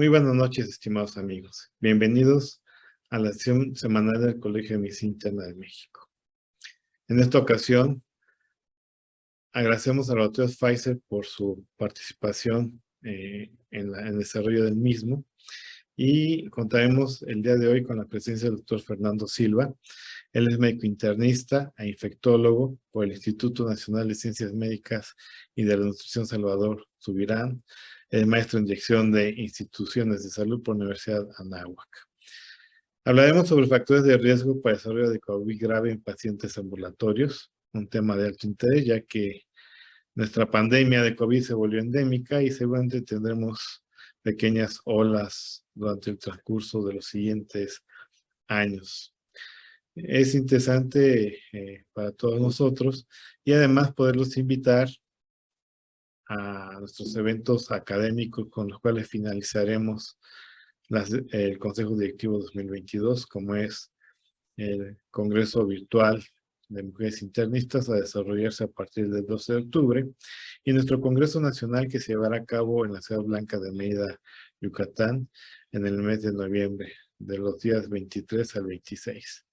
Muy buenas noches, estimados amigos. Bienvenidos a la sesión semanal del Colegio de Medicina Interna de México. En esta ocasión, agradecemos a Laboratorios Pfizer por su participación en el desarrollo del mismo y contaremos el día de hoy con la presencia del doctor Fernando Silva. Él es médico internista e infectólogo por el Instituto Nacional de Ciencias Médicas y de la Nutrición Salvador Subirán, maestro en dirección de instituciones de salud por la Universidad Anáhuac. Hablaremos sobre factores de riesgo para el desarrollo de COVID grave en pacientes ambulatorios, un tema de alto interés, ya que nuestra pandemia de COVID se volvió endémica y seguramente tendremos pequeñas olas durante el transcurso de los siguientes años. Es interesante para todos nosotros y además poderlos invitar a nuestros eventos académicos con los cuales finalizaremos el Consejo Directivo 2022, como es el Congreso Virtual de Mujeres Internistas a desarrollarse a partir del 12 de octubre y nuestro Congreso Nacional que se llevará a cabo en la Ciudad Blanca de Mérida, Yucatán, en el mes de noviembre, de los días 23 al 26.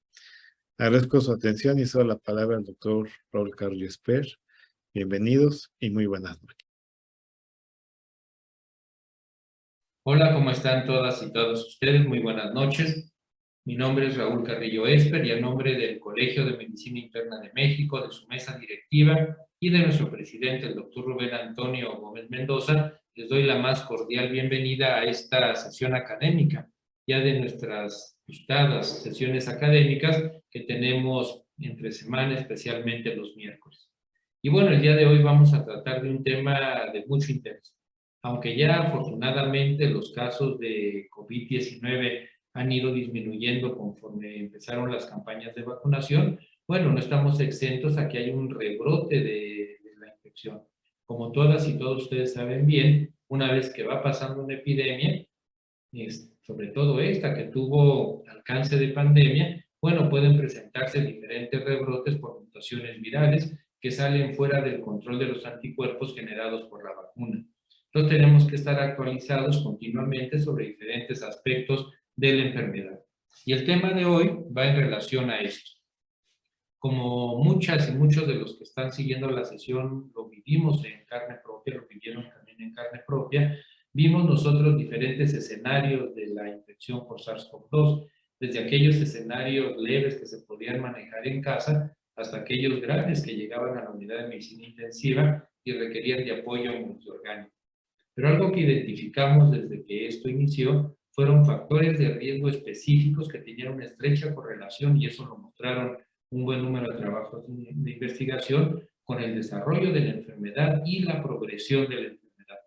Agradezco su atención y cedo la palabra al doctor Raúl Carrillo Esper. Bienvenidos y muy buenas noches. Hola, ¿cómo están todas y todos ustedes? Muy buenas noches. Mi nombre es Raúl Carrillo Esper y a nombre del Colegio de Medicina Interna de México, de su mesa directiva y de nuestro presidente, el doctor Rubén Antonio Gómez Mendoza, les doy la más cordial bienvenida a esta sesión académica, ya de nuestras gustadas sesiones académicas que tenemos entre semana, especialmente los miércoles. Y bueno, el día de hoy vamos a tratar de un tema de mucho interés. Aunque ya afortunadamente los casos de COVID-19 han ido disminuyendo conforme empezaron las campañas de vacunación, bueno, no estamos exentos a que haya un rebrote de la infección. Como todas y todos ustedes saben bien, una vez que va pasando una epidemia, sobre todo esta que tuvo alcance de pandemia, bueno, pueden presentarse diferentes rebrotes por mutaciones virales que salen fuera del control de los anticuerpos generados por la vacuna. Entonces tenemos que estar actualizados continuamente sobre diferentes aspectos de la enfermedad. Y el tema de hoy va en relación a esto. Como muchas y muchos de los que están siguiendo la sesión lo vivimos en carne propia, lo vivieron también en carne propia, vimos nosotros diferentes escenarios de la infección por SARS-CoV-2, desde aquellos escenarios leves que se podían manejar en casa hasta aquellos grandes que llegaban a la unidad de medicina intensiva y requerían de apoyo multiorgánico. Pero algo que identificamos desde que esto inició fueron factores de riesgo específicos que tenían una estrecha correlación, y eso lo mostraron un buen número de trabajos de investigación, con el desarrollo de la enfermedad y la progresión de la enfermedad.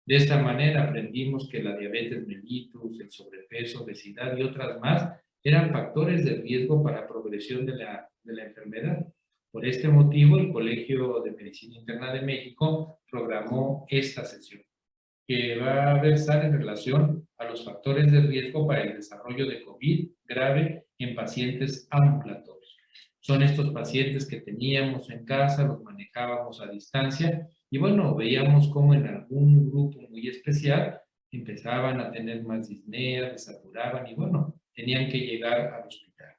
De esta manera aprendimos que la diabetes mellitus, el sobrepeso, obesidad y otras más eran factores de riesgo para progresión de la enfermedad. Por este motivo, el Colegio de Medicina Interna de México programó esta sesión, que va a versar en relación a los factores de riesgo para el desarrollo de COVID grave en pacientes ambulatorios. Son estos pacientes que teníamos en casa, los manejábamos a distancia y bueno, veíamos cómo en algún grupo muy especial empezaban a tener más disnea, desaturaban y bueno, tenían que llegar al hospital.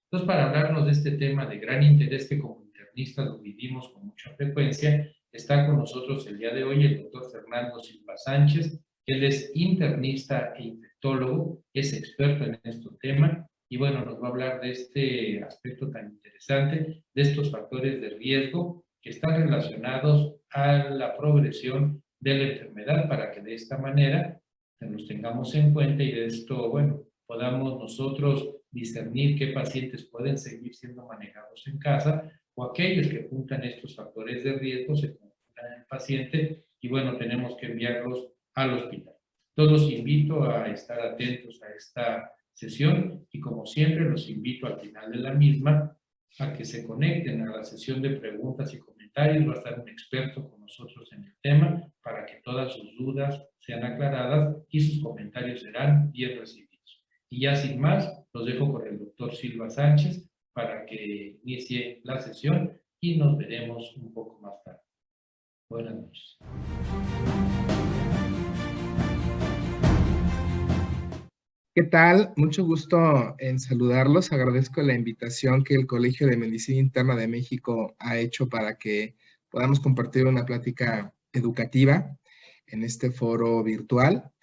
Entonces, para hablarnos de este tema de gran interés que como internistas lo vivimos con mucha frecuencia, está con nosotros el día de hoy el doctor Fernando Silva Sánchez. Él es internista e infectólogo, es experto en este tema y bueno, nos va a hablar de este aspecto tan interesante, de estos factores de riesgo que están relacionados a la progresión de la enfermedad, para que de esta manera los tengamos en cuenta y de esto, bueno, podamos nosotros discernir qué pacientes pueden seguir siendo manejados en casa o aquellos que juntan estos factores de riesgo se conjuntan en el paciente y bueno, tenemos que enviarlos al hospital. Entonces los invito a estar atentos a esta sesión y como siempre los invito al final de la misma a que se conecten a la sesión de preguntas y comentarios. Va a estar un experto con nosotros en el tema para que todas sus dudas sean aclaradas y sus comentarios serán bien recibidos. Y ya sin más, los dejo con el doctor Silva Sánchez para que inicie la sesión y nos veremos un poco más tarde. Buenas noches. ¿Qué tal? Mucho gusto en saludarlos. Agradezco la invitación que el Colegio de Medicina Interna de México ha hecho para que podamos compartir una plática educativa en este foro virtual.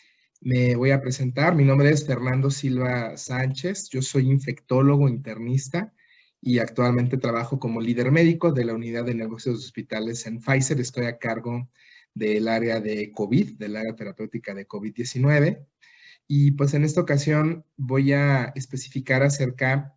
Me voy a presentar. Mi nombre es Fernando Silva Sánchez. Yo soy infectólogo internista y actualmente trabajo como líder médico de la unidad de negocios de hospitales en Pfizer. Estoy a cargo del área de COVID, del área terapéutica de COVID-19. Y pues en esta ocasión voy a especificar acerca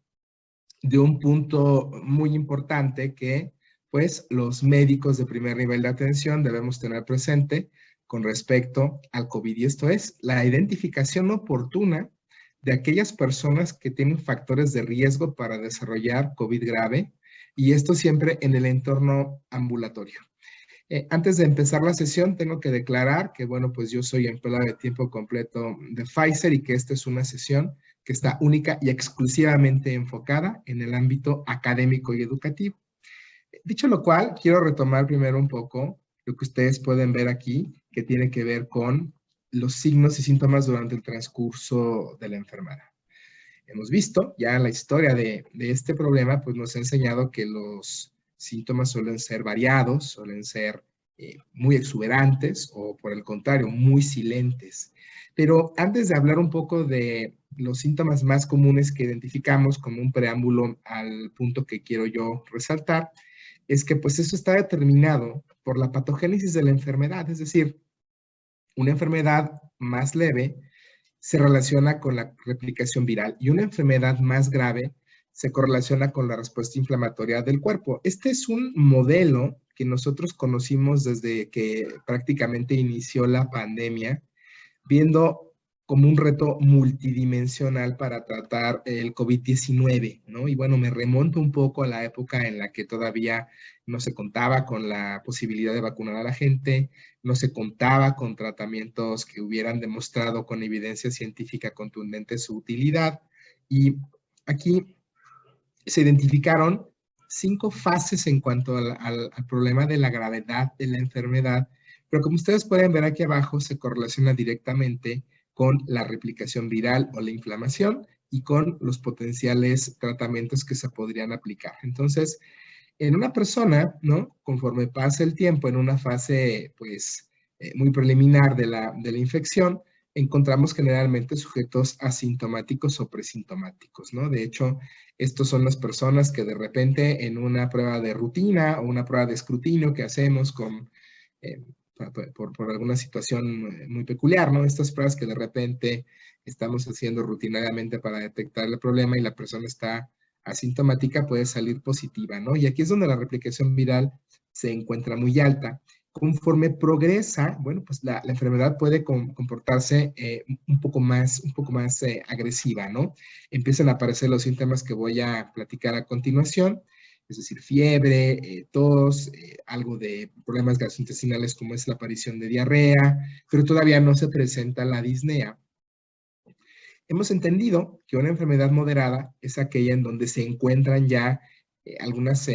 de un punto muy importante que pues los médicos de primer nivel de atención debemos tener presente con respecto al COVID. Y esto es la identificación oportuna de aquellas personas que tienen factores de riesgo para desarrollar COVID grave, y esto siempre en el entorno ambulatorio. Antes de empezar la sesión, tengo que declarar que, bueno, pues yo soy empleado de tiempo completo de Pfizer y que esta es una sesión que está única y exclusivamente enfocada en el ámbito académico y educativo. Dicho lo cual, quiero retomar primero un poco lo que ustedes pueden ver aquí, que tiene que ver con los signos y síntomas durante el transcurso de la enfermedad. Hemos visto ya la historia de este problema, pues nos ha enseñado que los síntomas suelen ser variados, suelen ser muy exuberantes o por el contrario, muy silentes. Pero antes de hablar un poco de los síntomas más comunes que identificamos como un preámbulo al punto que quiero yo resaltar, es que pues eso está determinado por la patogénesis de la enfermedad, es decir, una enfermedad más leve se relaciona con la replicación viral y una enfermedad más grave se correlaciona con la respuesta inflamatoria del cuerpo. Este es un modelo que nosotros conocimos desde que prácticamente inició la pandemia, viendo como un reto multidimensional para tratar el COVID-19, ¿no? Y bueno, me remonto un poco a la época en la que todavía no se contaba con la posibilidad de vacunar a la gente, no se contaba con tratamientos que hubieran demostrado con evidencia científica contundente su utilidad. Y aquí se identificaron 5 fases en cuanto al problema de la gravedad de la enfermedad, pero como ustedes pueden ver aquí abajo, se correlaciona directamente con la replicación viral o la inflamación y con los potenciales tratamientos que se podrían aplicar. Entonces, en una persona, ¿no? Conforme pasa el tiempo en una fase, pues, muy preliminar de la infección, encontramos generalmente sujetos asintomáticos o presintomáticos, ¿no? De hecho, estos son las personas que de repente en una prueba de rutina o una prueba de escrutinio que hacemos con, eh, por alguna situación muy peculiar, ¿no? Estas pruebas que de repente estamos haciendo rutinariamente para detectar el problema y la persona está asintomática, puede salir positiva, ¿no? Y aquí es donde la replicación viral se encuentra muy alta. Conforme progresa, bueno, pues la enfermedad puede comportarse un poco más agresiva, ¿no? Empiezan a aparecer los síntomas que voy a platicar a continuación, es decir, fiebre, tos, algo de problemas gastrointestinales como es la aparición de diarrea, pero todavía no se presenta la disnea. Hemos entendido que una enfermedad moderada es aquella en donde se encuentran ya algunos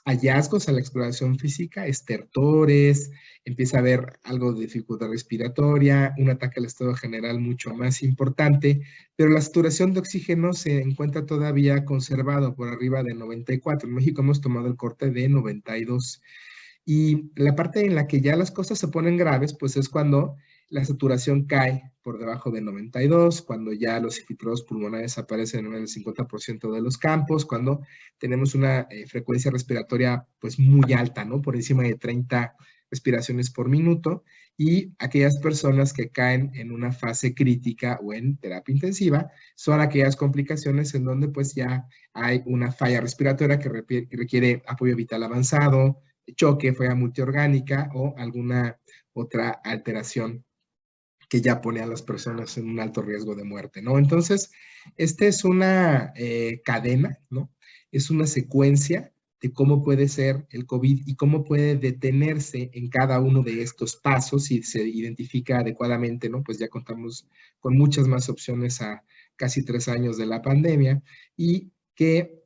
hallazgos a la exploración física, estertores, empieza a haber algo de dificultad respiratoria, un ataque al estado general mucho más importante, pero la saturación de oxígeno se encuentra todavía conservado por arriba de 94. En México hemos tomado el corte de 92. Y la parte en la que ya las cosas se ponen graves, pues es cuando la saturación cae por debajo de 92, cuando ya los infiltrados pulmonares aparecen en el 50% de los campos, cuando tenemos una frecuencia respiratoria pues muy alta, ¿no? Por encima de 30 respiraciones por minuto, y aquellas personas que caen en una fase crítica o en terapia intensiva son aquellas complicaciones en donde pues ya hay una falla respiratoria que requiere apoyo vital avanzado, choque, falla multiorgánica o alguna otra alteración que ya pone a las personas en un alto riesgo de muerte, ¿no? Entonces, esta es una cadena, ¿no? Es una secuencia de cómo puede ser el COVID y cómo puede detenerse en cada uno de estos pasos si se identifica adecuadamente, ¿no? Pues ya contamos con muchas más opciones a casi 3 años de la pandemia, y que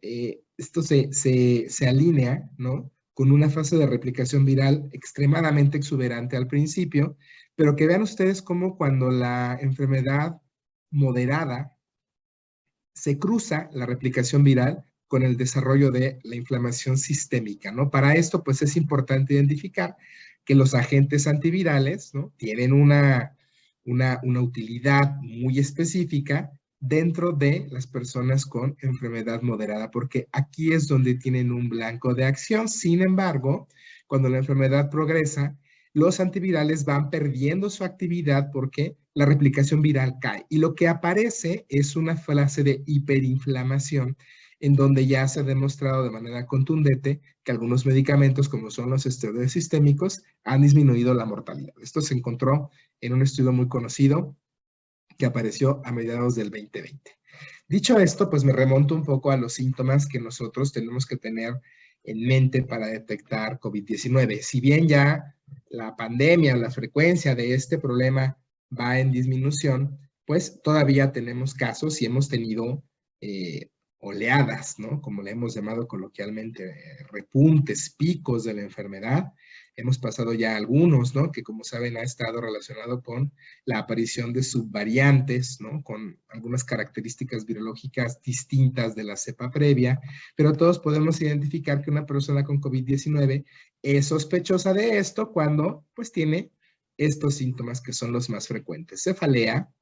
esto se alinea, ¿no? Con una fase de replicación viral extremadamente exuberante al principio, pero que vean ustedes cómo cuando la enfermedad moderada, se cruza la replicación viral con el desarrollo de la inflamación sistémica, ¿no? Para esto, pues es importante identificar que los agentes antivirales, ¿no?, tienen una utilidad muy específica dentro de las personas con enfermedad moderada, porque aquí es donde tienen un blanco de acción. Sin embargo, cuando la enfermedad progresa, los antivirales van perdiendo su actividad porque la replicación viral cae. Y lo que aparece es una fase de hiperinflamación, en donde ya se ha demostrado de manera contundente que algunos medicamentos, como son los esteroides sistémicos, han disminuido la mortalidad. Esto se encontró en un estudio muy conocido que apareció a mediados del 2020. Dicho esto, pues me remonto un poco a los síntomas que nosotros tenemos que tener en mente para detectar COVID-19. Si bien ya la pandemia, la frecuencia de este problema va en disminución, pues todavía tenemos casos y hemos tenido oleadas, ¿no? Como le hemos llamado coloquialmente, repuntes, picos de la enfermedad. Hemos pasado ya algunos, ¿no?, que como saben ha estado relacionado con la aparición de subvariantes, ¿no?, con algunas características virológicas distintas de la cepa previa, pero todos podemos identificar que una persona con COVID-19 es sospechosa de esto cuando pues tiene estos síntomas que son los más frecuentes: cefalea,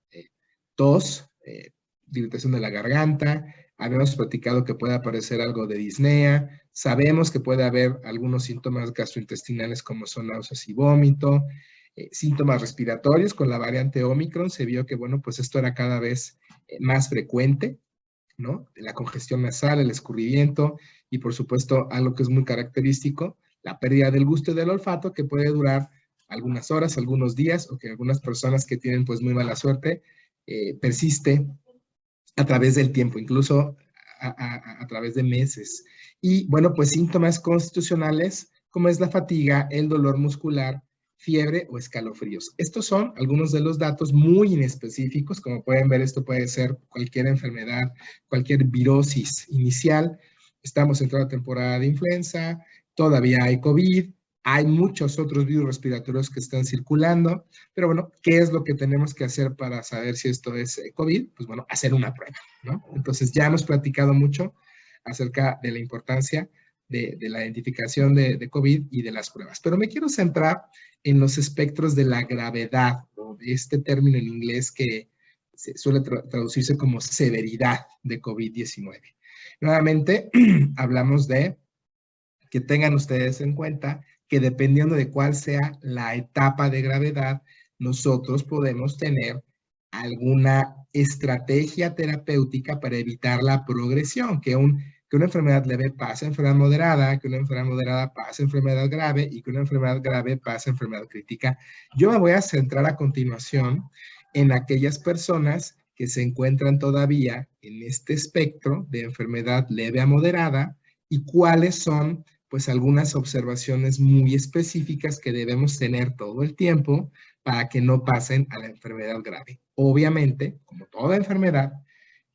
tos, irritación de la garganta. Habíamos platicado que puede aparecer algo de disnea. Sabemos que puede haber algunos síntomas gastrointestinales como son náuseas y vómito. Síntomas respiratorios. Con la variante Omicron se vio que, bueno, pues esto era cada vez más frecuente, ¿no? La congestión nasal, el escurrimiento y, por supuesto, algo que es muy característico, la pérdida del gusto y del olfato, que puede durar algunas horas, algunos días, o que algunas personas que tienen pues muy mala suerte persiste a través del tiempo, incluso a través de meses. Y bueno, pues síntomas constitucionales como es la fatiga, el dolor muscular, fiebre o escalofríos. Estos son algunos de los datos muy inespecíficos. Como pueden ver, esto puede ser cualquier enfermedad, cualquier virosis inicial. Estamos en toda temporada de influenza, todavía hay COVID, hay muchos otros virus respiratorios que están circulando, pero bueno, ¿qué es lo que tenemos que hacer para saber si esto es COVID? Pues bueno, hacer una prueba, ¿no? Entonces ya hemos platicado mucho acerca de la importancia de la identificación de COVID y de las pruebas, pero me quiero centrar en los espectros de la gravedad, o de este término en inglés que suele traducirse como severidad de COVID-19. Nuevamente, hablamos de que tengan ustedes en cuenta que dependiendo de cuál sea la etapa de gravedad, nosotros podemos tener alguna estrategia terapéutica para evitar la progresión, que una enfermedad leve pase a enfermedad moderada, que una enfermedad moderada pase a enfermedad grave y que una enfermedad grave pase a enfermedad crítica. Yo me voy a centrar a continuación en aquellas personas que se encuentran todavía en este espectro de enfermedad leve a moderada y cuáles son pues algunas observaciones muy específicas que debemos tener todo el tiempo para que no pasen a la enfermedad grave. Obviamente, como toda enfermedad,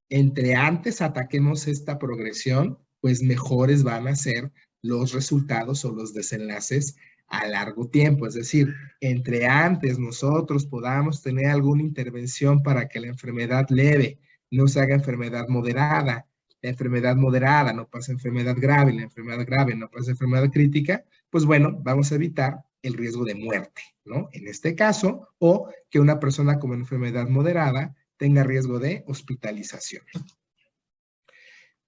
entre antes ataquemos esta progresión, pues mejores van a ser los resultados o los desenlaces a largo tiempo. Es decir, entre antes nosotros podamos tener alguna intervención para que la enfermedad leve no se haga enfermedad moderada, la enfermedad moderada no pasa a enfermedad grave, la enfermedad grave no pasa a enfermedad crítica, pues bueno, vamos a evitar el riesgo de muerte, ¿no? En este caso, o que una persona con enfermedad moderada tenga riesgo de hospitalización.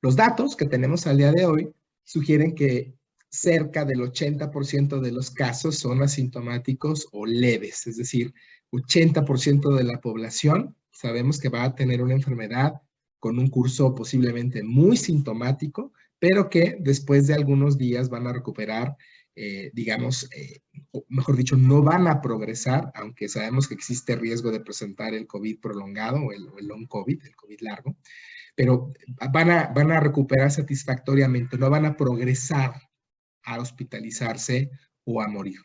Los datos que tenemos al día de hoy sugieren que cerca del 80% de los casos son asintomáticos o leves, es decir, 80% de la población sabemos que va a tener una enfermedad con un curso posiblemente muy sintomático, pero que después de algunos días van a recuperar, mejor dicho, no van a progresar, aunque sabemos que existe riesgo de presentar el COVID prolongado o el long COVID, el COVID largo, pero van a recuperar satisfactoriamente, no van a progresar a hospitalizarse o a morir.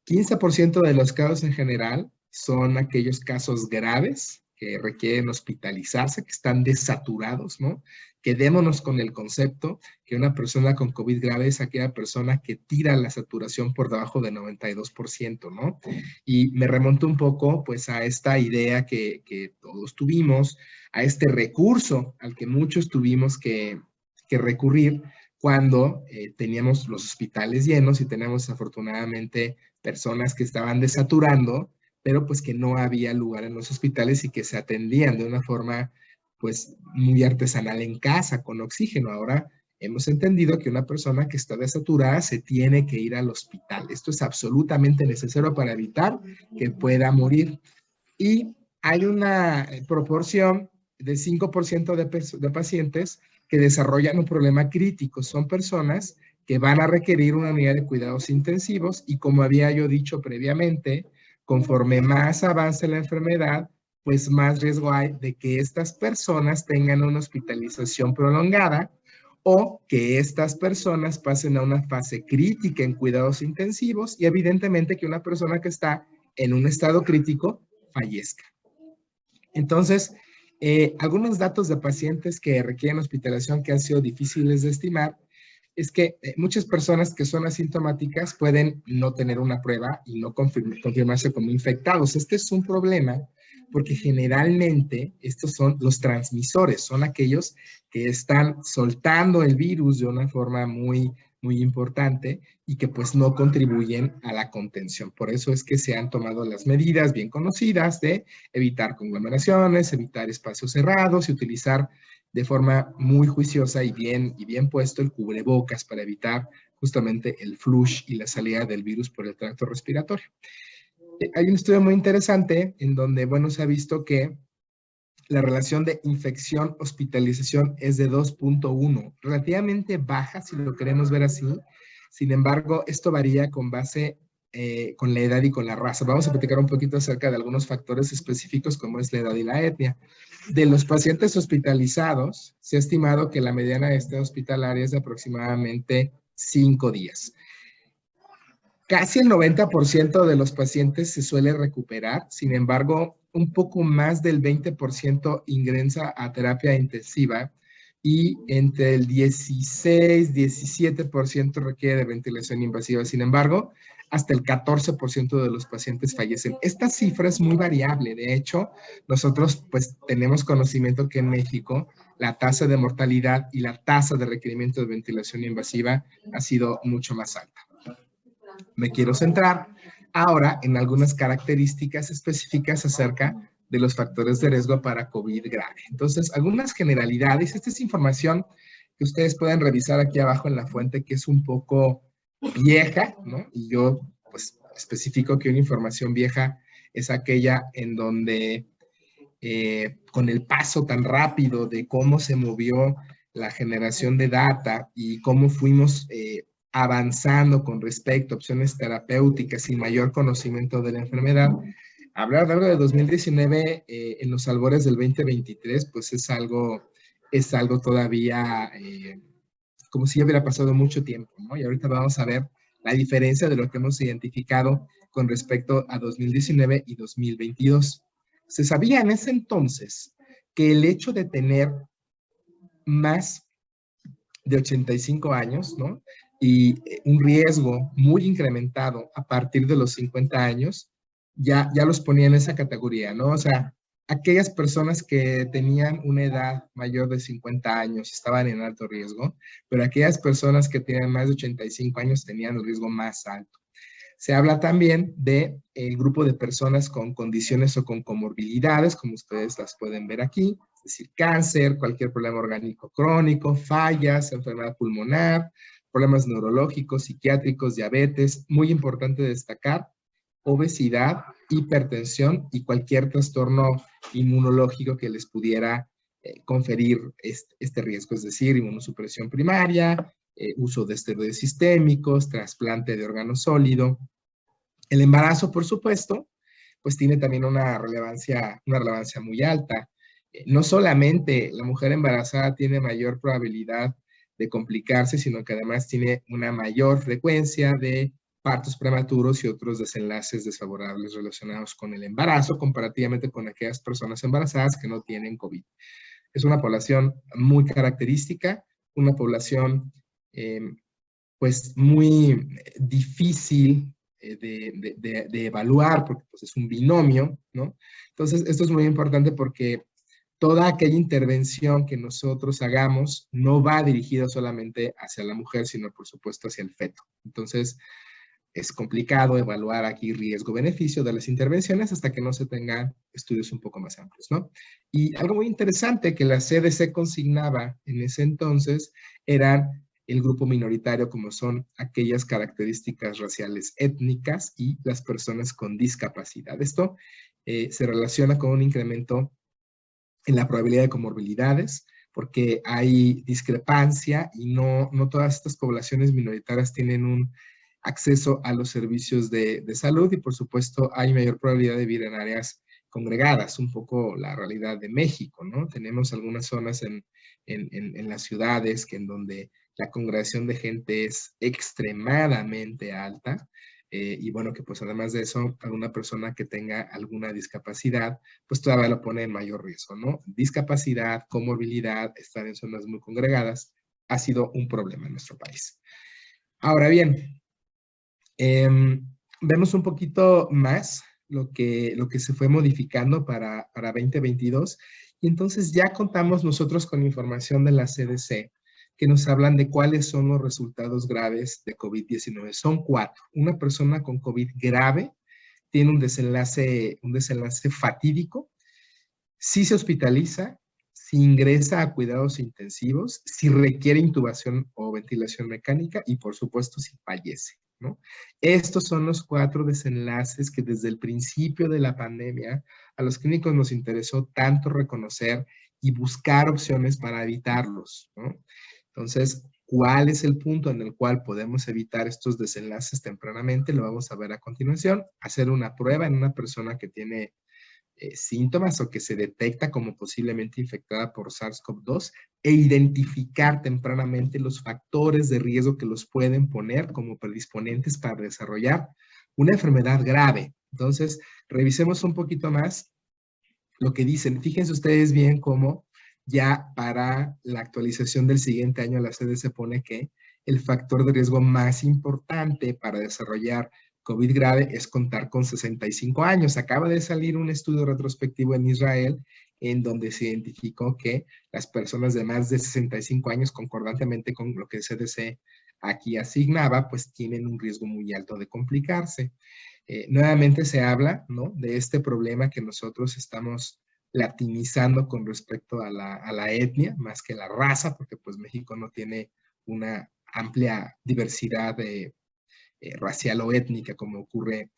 15% de los casos en general son aquellos casos graves que requieren hospitalizarse, que están desaturados, ¿no? Quedémonos con el concepto que una persona con COVID grave es aquella persona que tira la saturación por debajo de 92%, ¿no? Y me remonto un poco, pues, a esta idea que todos tuvimos, a este recurso al que muchos tuvimos que recurrir cuando teníamos los hospitales llenos y teníamos afortunadamente personas que estaban desaturando, pero pues que no había lugar en los hospitales y que se atendían de una forma pues muy artesanal en casa, con oxígeno. Ahora hemos entendido que una persona que está desaturada se tiene que ir al hospital. Esto es absolutamente necesario para evitar que pueda morir. Y hay una proporción de 5% de pacientes que desarrollan un problema crítico. Son personas que van a requerir una unidad de cuidados intensivos y, como había yo dicho previamente, conforme más avance la enfermedad, pues más riesgo hay de que estas personas tengan una hospitalización prolongada o que estas personas pasen a una fase crítica en cuidados intensivos y evidentemente que una persona que está en un estado crítico fallezca. Entonces, algunos datos de pacientes que requieren hospitalización que han sido difíciles de estimar es que muchas personas que son asintomáticas pueden no tener una prueba y no confirmarse como infectados. Este es un problema porque generalmente estos son los transmisores, son aquellos que están soltando el virus de una forma muy importante y que pues no contribuyen a la contención. Por eso es que se han tomado las medidas bien conocidas de evitar conglomeraciones, evitar espacios cerrados y utilizar de forma muy juiciosa y bien puesto el cubrebocas para evitar justamente el flush y la salida del virus por el tracto respiratorio. Hay un estudio muy interesante en donde, bueno, se ha visto que la relación de infección-hospitalización es de 2.1, relativamente baja si lo queremos ver así. Sin embargo, esto varía con base con la edad y con la raza. Vamos a platicar un poquito acerca de algunos factores específicos como es la edad y la etnia. De los pacientes hospitalizados, se ha estimado que la mediana de estancia hospitalaria es de aproximadamente 5 días. Casi el 90% de los pacientes se suele recuperar, sin embargo, un poco más del 20% ingresa a terapia intensiva y entre el 16-17% requiere de ventilación invasiva. Sin embargo, hasta el 14% de los pacientes fallecen. Esta cifra es muy variable. De hecho, nosotros pues tenemos conocimiento que en México la tasa de mortalidad y la tasa de requerimiento de ventilación invasiva ha sido mucho más alta. Me quiero centrar ahora en algunas características específicas acerca de los factores de riesgo para COVID grave. Entonces, algunas generalidades. Esta es información que ustedes pueden revisar aquí abajo en la fuente, que es un poco vieja, ¿no? Y yo, pues, especifico que una información vieja es aquella en donde, con el paso tan rápido de cómo se movió la generación de data y cómo fuimos avanzando con respecto a opciones terapéuticas y mayor conocimiento de la enfermedad, hablar de algo de 2019 en los albores del 2023, pues es algo todavía como si ya hubiera pasado mucho tiempo, ¿no? Y ahorita vamos a ver la diferencia de lo que hemos identificado con respecto a 2019 y 2022. Se sabía en ese entonces que el hecho de tener más de 85 años, ¿no? Y un riesgo muy incrementado a partir de los 50 años, ya los ponía en esa categoría, ¿no? O sea, aquellas personas que tenían una edad mayor de 50 años estaban en alto riesgo, pero aquellas personas que tenían más de 85 años tenían el riesgo más alto. Se habla también del grupo de personas con condiciones o con comorbilidades, como ustedes las pueden ver aquí, es decir, cáncer, cualquier problema orgánico crónico, fallas, enfermedad pulmonar, problemas neurológicos, psiquiátricos, diabetes. Muy importante destacar, obesidad, hipertensión y cualquier trastorno inmunológico que les pudiera conferir este riesgo, es decir, inmunosupresión primaria, uso de esteroides sistémicos, trasplante de órgano sólido. El embarazo, por supuesto, pues tiene también una relevancia muy alta. No solamente la mujer embarazada tiene mayor probabilidad de complicarse, sino que además tiene una mayor frecuencia de partos prematuros y otros desenlaces desfavorables relacionados con el embarazo, comparativamente con aquellas personas embarazadas que no tienen COVID. Es una población muy característica, una población pues muy difícil de evaluar, porque pues, es un binomio, ¿no? Entonces, esto es muy importante porque toda aquella intervención que nosotros hagamos no va dirigida solamente hacia la mujer, sino por supuesto hacia el feto. Entonces, es complicado evaluar aquí riesgo-beneficio de las intervenciones hasta que no se tengan estudios un poco más amplios, ¿no? Y algo muy interesante que la CDC consignaba en ese entonces eran el grupo minoritario, como son aquellas características raciales étnicas y las personas con discapacidad. Esto se relaciona con un incremento en la probabilidad de comorbilidades, porque hay discrepancia y no todas estas poblaciones minoritarias tienen un acceso a los servicios de salud y por supuesto hay mayor probabilidad de vivir en áreas congregadas, un poco la realidad de México, ¿no? Tenemos algunas zonas en las ciudades que en donde la congregación de gente es extremadamente alta, y bueno, que pues además de eso, alguna persona que tenga alguna discapacidad, pues todavía lo pone en mayor riesgo, ¿no? Discapacidad, comorbilidad, estar en zonas muy congregadas, ha sido un problema en nuestro país. Ahora bien, vemos un poquito más lo que se fue modificando para 2022, y entonces ya contamos nosotros con información de la CDC, que nos hablan de cuáles son los resultados graves de COVID-19. Son 4. Una persona con COVID grave tiene un desenlace fatídico, si se hospitaliza, si ingresa a cuidados intensivos, si requiere intubación o ventilación mecánica y por supuesto si fallece, ¿no? Estos son los 4 desenlaces que desde el principio de la pandemia a los clínicos nos interesó tanto reconocer y buscar opciones para evitarlos, ¿no? Entonces, ¿cuál es el punto en el cual podemos evitar estos desenlaces tempranamente? Lo vamos a ver a continuación. Hacer una prueba en una persona que tiene síntomas o que se detecta como posiblemente infectada por SARS-CoV-2 e identificar tempranamente los factores de riesgo que los pueden poner como predisponentes para desarrollar una enfermedad grave. Entonces, revisemos un poquito más lo que dicen. Fíjense ustedes bien cómo ya para la actualización del siguiente año la CDC pone que el factor de riesgo más importante para desarrollar COVID grave es contar con 65 años. Acaba de salir un estudio retrospectivo en Israel en donde se identificó que las personas de más de 65 años, concordantemente con lo que el CDC aquí asignaba, pues tienen un riesgo muy alto de complicarse. Nuevamente se habla, ¿no?, de este problema que nosotros estamos latinizando con respecto a la etnia, más que la raza, porque pues México no tiene una amplia diversidad racial o étnica como ocurre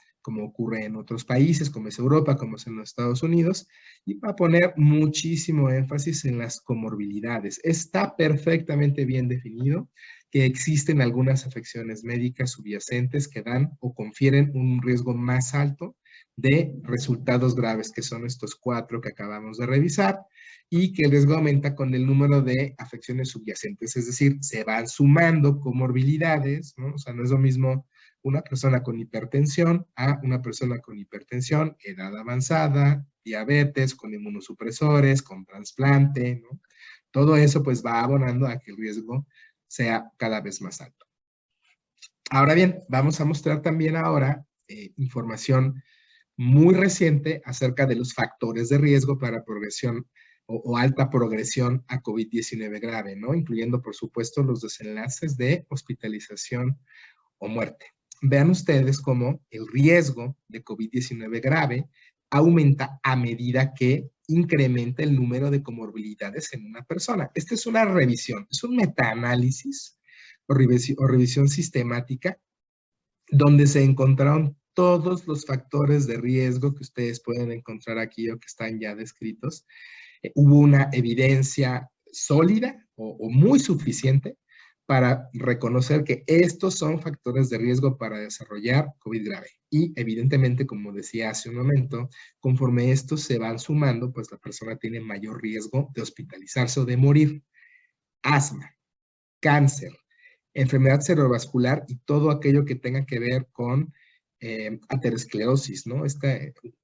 en otros países, como es Europa, como es en los Estados Unidos, y va a poner muchísimo énfasis en las comorbilidades. Está perfectamente bien definido que existen algunas afecciones médicas subyacentes que dan o confieren un riesgo más alto de resultados graves, que son estos 4 que acabamos de revisar, y que el riesgo aumenta con el número de afecciones subyacentes, es decir, se van sumando comorbilidades, ¿no? O sea, no es lo mismo una persona con hipertensión a una persona con hipertensión, edad avanzada, diabetes, con inmunosupresores, con trasplante, ¿no? Todo eso pues va abonando a que el riesgo sea cada vez más alto. Ahora bien, vamos a mostrar también ahora información muy reciente acerca de los factores de riesgo para progresión o alta progresión a COVID-19 grave, ¿no? Incluyendo, por supuesto, los desenlaces de hospitalización o muerte. Vean ustedes cómo el riesgo de COVID-19 grave aumenta a medida que incrementa el número de comorbilidades en una persona. Esta es una revisión, es un metaanálisis o revisión sistemática donde se encontraron todos los factores de riesgo que ustedes pueden encontrar aquí o que están ya descritos. Hubo una evidencia sólida o muy suficiente para reconocer que estos son factores de riesgo para desarrollar COVID grave. Y evidentemente, como decía hace un momento, conforme estos se van sumando, pues la persona tiene mayor riesgo de hospitalizarse o de morir. Asma, cáncer, enfermedad cerebrovascular y todo aquello que tenga que ver con aterosclerosis, ¿no?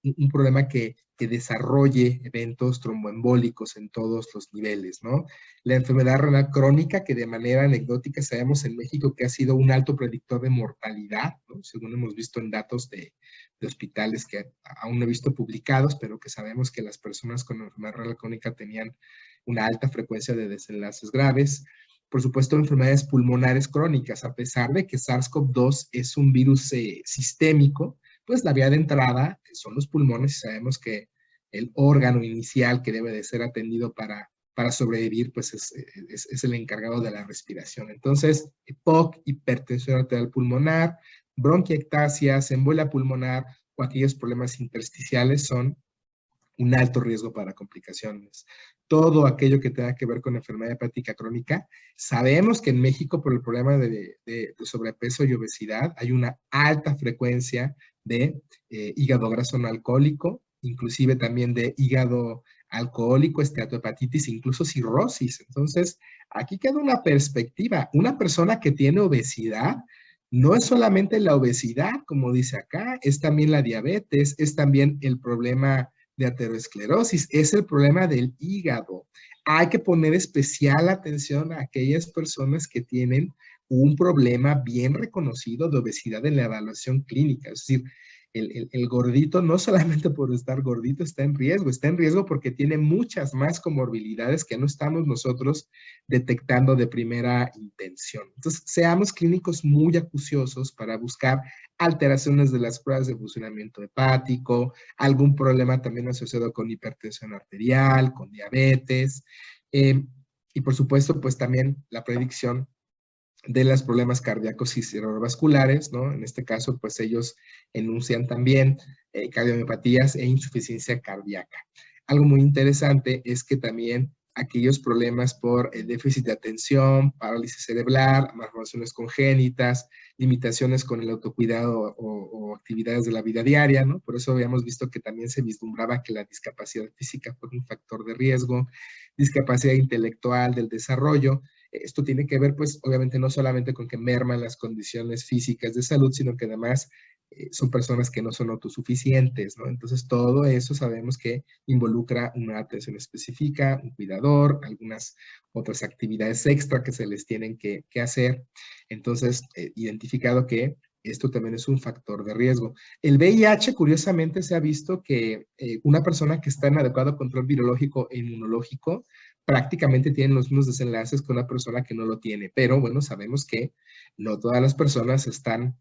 Un problema que desarrolle eventos tromboembólicos en todos los niveles, ¿no? La enfermedad renal crónica, que de manera anecdótica sabemos en México que ha sido un alto predictor de mortalidad, ¿no? Según hemos visto en datos de hospitales que aún no he visto publicados, pero que sabemos que las personas con enfermedad renal crónica tenían una alta frecuencia de desenlaces graves. Por supuesto, enfermedades pulmonares crónicas, a pesar de que SARS-CoV-2 es un virus sistémico, pues la vía de entrada son los pulmones y sabemos que el órgano inicial que debe de ser atendido para sobrevivir, pues es el encargado de la respiración. Entonces, EPOC, hipertensión arterial pulmonar, bronquiectasias, embolia pulmonar o aquellos problemas intersticiales son un alto riesgo para complicaciones. Todo aquello que tenga que ver con enfermedad hepática crónica, sabemos que en México por el problema de sobrepeso y obesidad hay una alta frecuencia de hígado graso no alcohólico, inclusive también de hígado alcohólico, esteatohepatitis, incluso cirrosis. Entonces, aquí queda una perspectiva. Una persona que tiene obesidad no es solamente la obesidad, como dice acá, es también la diabetes, es también el problema de aterosclerosis, es el problema del hígado. Hay que poner especial atención a aquellas personas que tienen un problema bien reconocido de obesidad en la evaluación clínica. Es decir, el gordito no solamente por estar gordito está en riesgo porque tiene muchas más comorbilidades que no estamos nosotros detectando de primera intención. Entonces, seamos clínicos muy acuciosos para buscar alteraciones de las pruebas de funcionamiento hepático, algún problema también asociado con hipertensión arterial, con diabetes, y por supuesto, pues también la predicción de los problemas cardíacos y cerebrovasculares, ¿no? En este caso, pues ellos enuncian también cardiomiopatías e insuficiencia cardíaca. Algo muy interesante es que también aquellos problemas por déficit de atención, parálisis cerebral, malformaciones congénitas, limitaciones con el autocuidado o actividades de la vida diaria, ¿no? Por eso habíamos visto que también se vislumbraba que la discapacidad física fue un factor de riesgo, discapacidad intelectual del desarrollo. Esto tiene que ver, pues, obviamente no solamente con que merman las condiciones físicas de salud, sino que además son personas que no son autosuficientes, ¿no? Entonces, todo eso sabemos que involucra una atención específica, un cuidador, algunas otras actividades extra que se les tienen que hacer. Entonces, identificado que esto también es un factor de riesgo. El VIH, curiosamente, se ha visto que una persona que está en adecuado control virológico e inmunológico prácticamente tiene los mismos desenlaces que una persona que no lo tiene. Pero, bueno, sabemos que no todas las personas están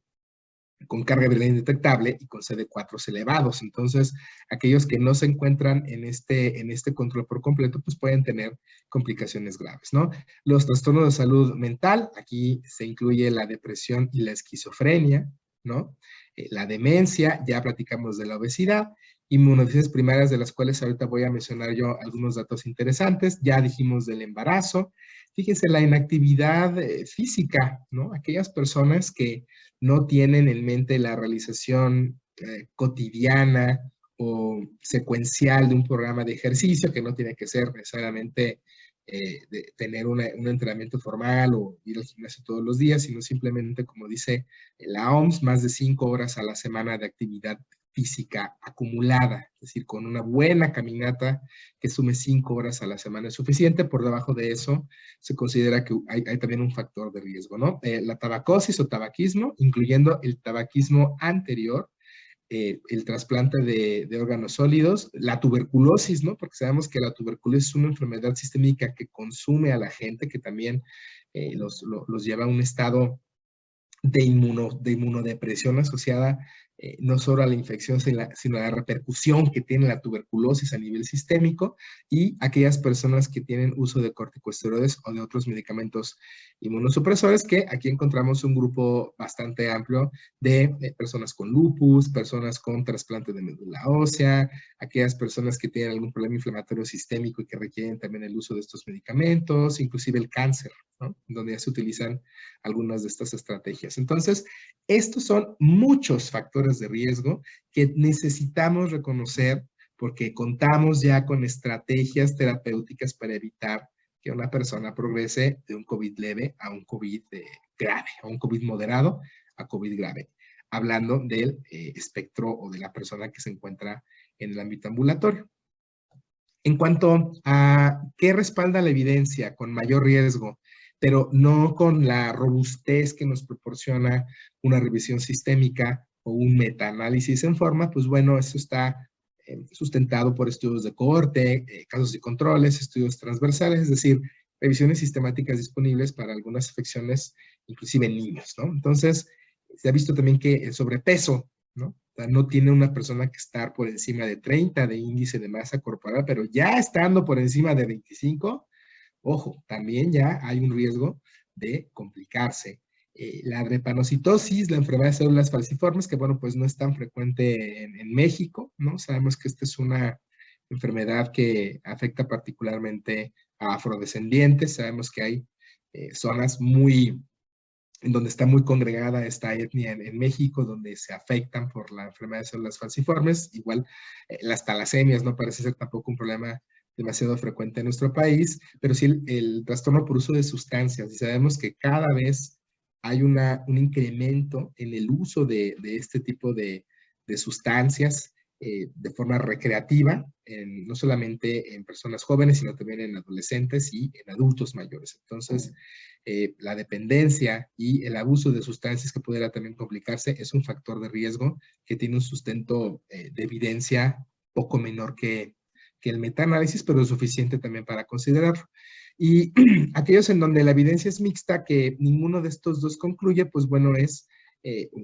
con carga viral indetectable y con CD4 elevados. Entonces, aquellos que no se encuentran en este control por completo, pues pueden tener complicaciones graves, ¿no? Los trastornos de salud mental, aquí se incluye la depresión y la esquizofrenia, ¿no? La demencia, ya platicamos de la obesidad, inmunodeficiencias primarias de las cuales ahorita voy a mencionar yo algunos datos interesantes, ya dijimos del embarazo, fíjense la inactividad física, ¿no? Aquellas personas que no tienen en mente la realización cotidiana o secuencial de un programa de ejercicio, que no tiene que ser necesariamente de tener un entrenamiento formal o ir al gimnasio todos los días, sino simplemente, como dice la OMS, más de 5 horas a la semana de actividad física acumulada, es decir, con una buena caminata que sume 5 horas a la semana es suficiente. Por debajo de eso se considera que hay también un factor de riesgo, ¿no? La tabacosis o tabaquismo, incluyendo el tabaquismo anterior, el trasplante de órganos sólidos, la tuberculosis, ¿no? Porque sabemos que la tuberculosis es una enfermedad sistémica que consume a la gente, que también los lleva a un estado de inmunodepresión asociada no solo a la infección, sino a la repercusión que tiene la tuberculosis a nivel sistémico, y aquellas personas que tienen uso de corticosteroides o de otros medicamentos inmunosupresores, que aquí encontramos un grupo bastante amplio de personas con lupus, personas con trasplante de médula ósea, aquellas personas que tienen algún problema inflamatorio sistémico y que requieren también el uso de estos medicamentos, inclusive el cáncer, ¿no? Donde ya se utilizan algunas de estas estrategias. Entonces, estos son muchos factores de riesgo que necesitamos reconocer porque contamos ya con estrategias terapéuticas para evitar que una persona progrese de un COVID leve a un COVID grave, a un COVID moderado a COVID grave, hablando del espectro o de la persona que se encuentra en el ámbito ambulatorio. En cuanto a qué respalda la evidencia con mayor riesgo, pero no con la robustez que nos proporciona una revisión sistémica o un metaanálisis en forma, pues bueno, eso está sustentado por estudios de cohorte, casos y controles, estudios transversales, es decir, revisiones sistemáticas disponibles para algunas afecciones, inclusive en niños, ¿no? Entonces, se ha visto también que el sobrepeso, ¿no? O sea, no tiene una persona que estar por encima de 30 de índice de masa corporal, pero ya estando por encima de 25, ojo, también ya hay un riesgo de complicarse. La drepanocitosis, la enfermedad de células falciformes, que bueno, pues no es tan frecuente en México, ¿no? Sabemos que esta es una enfermedad que afecta particularmente a afrodescendientes. Sabemos que hay zonas en donde está muy congregada esta etnia en México, donde se afectan por la enfermedad de células falciformes. Igual las talasemias no parece ser tampoco un problema demasiado frecuente en nuestro país, pero sí el trastorno por uso de sustancias. Y sabemos que cada vez hay un incremento en el uso de este tipo de sustancias de forma recreativa, no solamente en personas jóvenes, sino también en adolescentes y en adultos mayores. Entonces, la dependencia y el abuso de sustancias que pudiera también complicarse es un factor de riesgo que tiene un sustento de evidencia poco menor que el metaanálisis, pero suficiente también para considerarlo. Y aquellos en donde la evidencia es mixta, que ninguno de estos dos concluye, pues bueno, es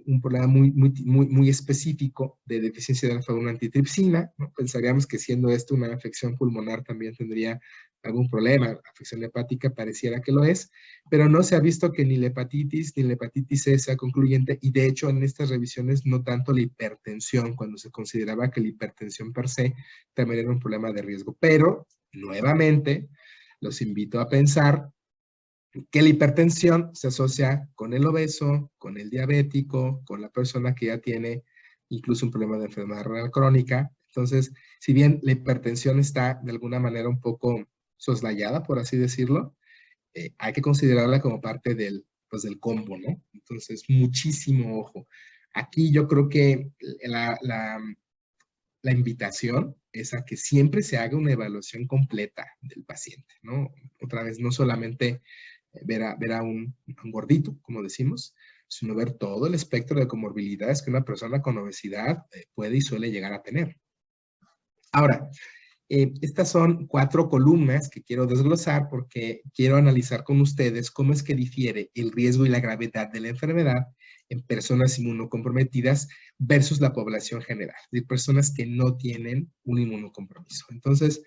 un problema muy específico de deficiencia de alfa-1 antitripsina, ¿no? Pensaríamos que siendo esto una afección pulmonar también tendría algún problema, la afección hepática pareciera que lo es, pero no se ha visto que ni la hepatitis ni la hepatitis C sea concluyente, y de hecho en estas revisiones no tanto la hipertensión, cuando se consideraba que la hipertensión per se también era un problema de riesgo. Pero, nuevamente, los invito a pensar que la hipertensión se asocia con el obeso, con el diabético, con la persona que ya tiene incluso un problema de enfermedad renal crónica. Entonces, si bien la hipertensión está de alguna manera un poco soslayada, por así decirlo, hay que considerarla como parte del combo, ¿no? Entonces, muchísimo ojo. Aquí yo creo que la invitación es a que siempre se haga una evaluación completa del paciente, ¿no? Otra vez, no solamente ver a un gordito, como decimos, sino ver todo el espectro de comorbilidades que una persona con obesidad puede y suele llegar a tener. Ahora, estas son 4 columnas que quiero desglosar porque quiero analizar con ustedes cómo es que difiere el riesgo y la gravedad de la enfermedad en personas inmunocomprometidas versus la población general, de personas que no tienen un inmunocompromiso. Entonces,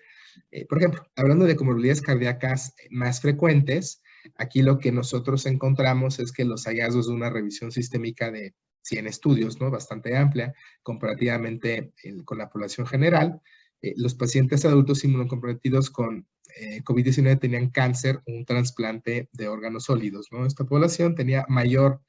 por ejemplo, hablando de comorbilidades cardíacas más frecuentes, aquí lo que nosotros encontramos es que los hallazgos de una revisión sistémica de 100 estudios, ¿no? Bastante amplia, comparativamente con la población general, los pacientes adultos inmunocomprometidos con COVID-19 tenían cáncer o un trasplante de órganos sólidos, ¿no? Esta población tenía mayor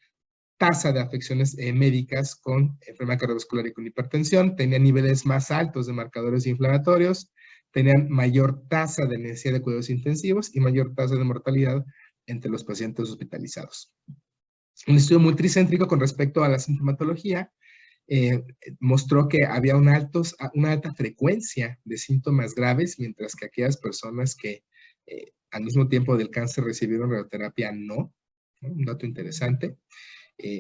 tasa de afecciones médicas con enfermedad cardiovascular y con hipertensión, tenían niveles más altos de marcadores inflamatorios, tenían mayor tasa de necesidad de cuidados intensivos y mayor tasa de mortalidad entre los pacientes hospitalizados. Un estudio multicéntrico con respecto a la sintomatología mostró que había una alta frecuencia de síntomas graves, mientras que aquellas personas que al mismo tiempo del cáncer recibieron radioterapia no. Un dato interesante.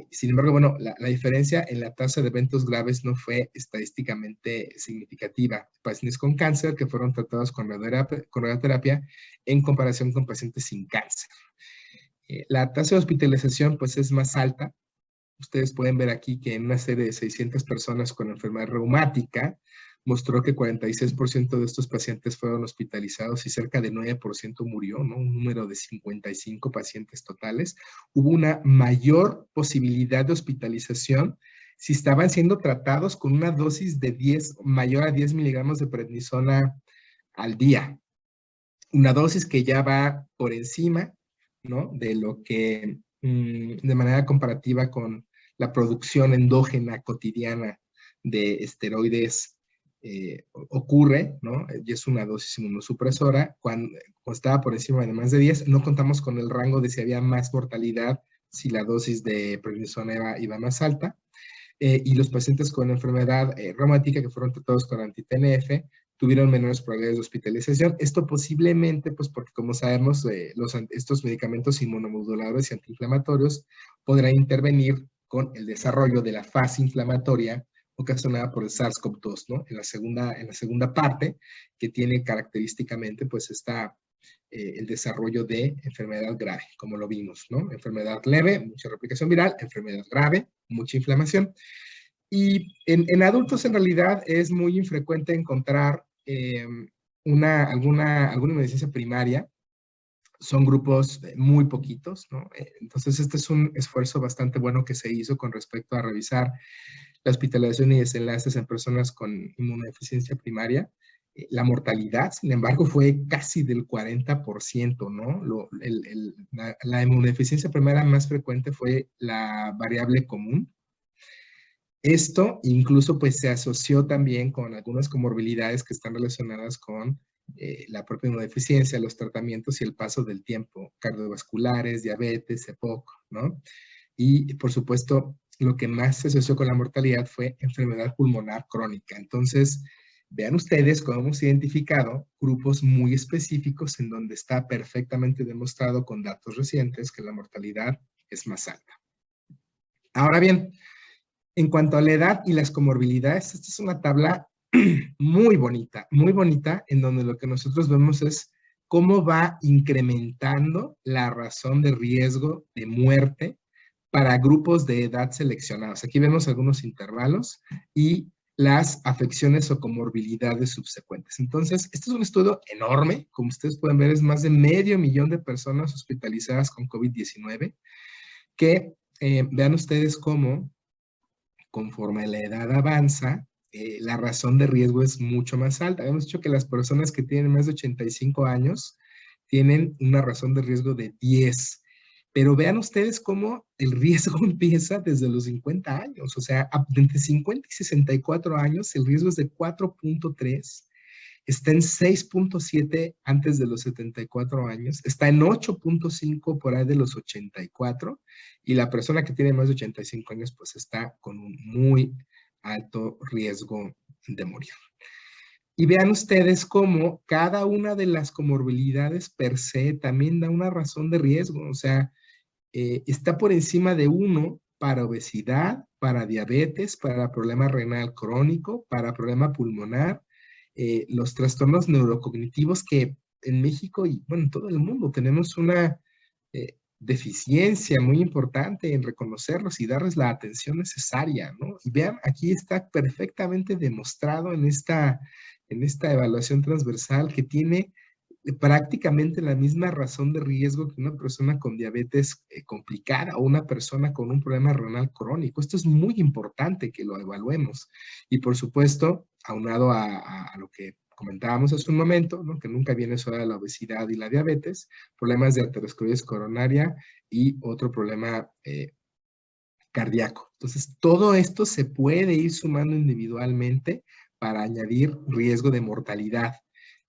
Sin embargo, bueno, la diferencia en la tasa de eventos graves no fue estadísticamente significativa. Pacientes con cáncer que fueron tratados con radioterapia en comparación con pacientes sin cáncer. La tasa de hospitalización pues es más alta. Ustedes pueden ver aquí que en una serie de 600 personas con enfermedad reumática, mostró que 46% de estos pacientes fueron hospitalizados y cerca de 9% murió, ¿no? Un número de 55 pacientes totales. Hubo una mayor posibilidad de hospitalización si estaban siendo tratados con una dosis de mayor a 10 miligramos de prednisona al día. Una dosis que ya va por encima, ¿no? De lo que de manera comparativa con la producción endógena cotidiana de esteroides ocurre, ¿no? Y es una dosis inmunosupresora. Cuando estaba por encima de más de 10, no contamos con el rango de si había más mortalidad si la dosis de prednisona iba más alta. Y los pacientes con enfermedad reumática que fueron tratados con anti-TNF tuvieron menores probabilidades de hospitalización. Esto posiblemente, pues porque como sabemos, estos medicamentos inmunomoduladores y antiinflamatorios podrán intervenir con el desarrollo de la fase inflamatoria ocasionada por el SARS-CoV-2, ¿no? En la segunda parte, que tiene característicamente, pues, el desarrollo de enfermedad grave, como lo vimos, ¿no? Enfermedad leve, mucha replicación viral; enfermedad grave, mucha inflamación. Y en adultos, en realidad, es muy infrecuente encontrar alguna inmunodeficiencia primaria. Son grupos muy poquitos, ¿no? Entonces, este es un esfuerzo bastante bueno que se hizo con respecto a revisar la hospitalización y desenlaces en personas con inmunodeficiencia primaria. La mortalidad, sin embargo, fue casi del 40%, ¿no? La inmunodeficiencia primaria más frecuente fue la variable común. Esto incluso pues se asoció también con algunas comorbilidades que están relacionadas con la propia inmunodeficiencia, los tratamientos y el paso del tiempo, cardiovasculares, diabetes, EPOC, ¿no? Y por supuesto, lo que más se asoció con la mortalidad fue enfermedad pulmonar crónica. Entonces, vean ustedes cómo hemos identificado grupos muy específicos en donde está perfectamente demostrado con datos recientes que la mortalidad es más alta. Ahora bien, en cuanto a la edad y las comorbilidades, esta es una tabla muy bonita, en donde lo que nosotros vemos es cómo va incrementando la razón de riesgo de muerte para grupos de edad seleccionados. Aquí vemos algunos intervalos y las afecciones o comorbilidades subsecuentes. Entonces, este es un estudio enorme. Como ustedes pueden ver, es más de 500,000 de personas hospitalizadas con COVID-19, que vean ustedes cómo, conforme la edad avanza, la razón de riesgo es mucho más alta. Hemos dicho que las personas que tienen más de 85 años tienen una razón de riesgo de 10. Pero vean ustedes cómo el riesgo empieza desde los 50 años. O sea, entre 50 y 64 años, el riesgo es de 4.3. Está en 6.7 antes de los 74 años. Está en 8.5 por ahí de los 84. Y la persona que tiene más de 85 años, pues está con un muy alto riesgo de morir. Y vean ustedes cómo cada una de las comorbilidades per se también da una razón de riesgo. O sea, está por encima de 1 para obesidad, para diabetes, para problema renal crónico, para problema pulmonar, los trastornos neurocognitivos, que en México y bueno, en todo el mundo tenemos una deficiencia muy importante en reconocerlos y darles la atención necesaria, ¿no? Y vean, aquí está perfectamente demostrado en esta evaluación transversal que tiene prácticamente la misma razón de riesgo que una persona con diabetes complicada o una persona con un problema renal crónico. Esto es muy importante que lo evaluemos. Y por supuesto, aunado a lo que comentábamos hace un momento, ¿no? Que nunca viene sola la obesidad y la diabetes, problemas de aterosclerosis coronaria y otro problema cardíaco. Entonces, todo esto se puede ir sumando individualmente para añadir riesgo de mortalidad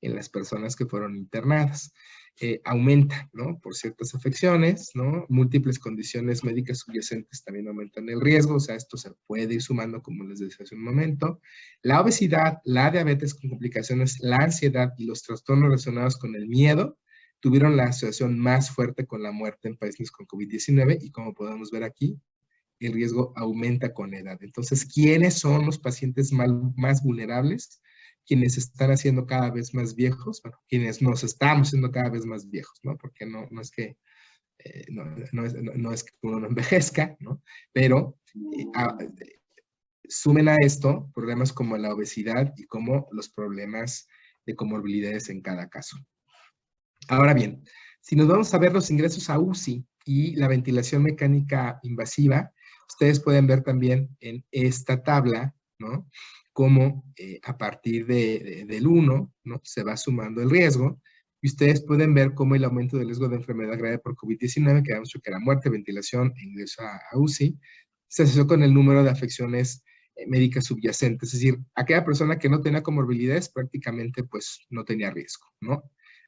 en las personas que fueron internadas. Aumenta, ¿no? Por ciertas afecciones, ¿no? Múltiples condiciones médicas subyacentes también aumentan el riesgo. O sea, esto se puede ir sumando, como les decía hace un momento. La obesidad, la diabetes con complicaciones, la ansiedad y los trastornos relacionados con el miedo tuvieron la asociación más fuerte con la muerte en pacientes con COVID-19, y como podemos ver aquí, el riesgo aumenta con la edad. Entonces, ¿quiénes son los pacientes más vulnerables? Quienes están haciendo cada vez más viejos, bueno, quienes nos estamos haciendo cada vez más viejos, ¿no? Porque no es que no es que uno no envejezca, ¿no? Pero sumen a esto problemas como la obesidad y como los problemas de comorbilidades en cada caso. Ahora bien, si nos vamos a ver los ingresos a UCI y la ventilación mecánica invasiva, ustedes pueden ver también en esta tabla, ¿no? Cómo a partir del 1, ¿no? Se va sumando el riesgo, y ustedes pueden ver cómo el aumento del riesgo de enfermedad grave por COVID-19, que habíamos dicho que era muerte, ventilación e ingreso a UCI, se asoció con el número de afecciones médicas subyacentes. Es decir, aquella persona que no tenía comorbilidades prácticamente pues no tenía riesgo, ¿no?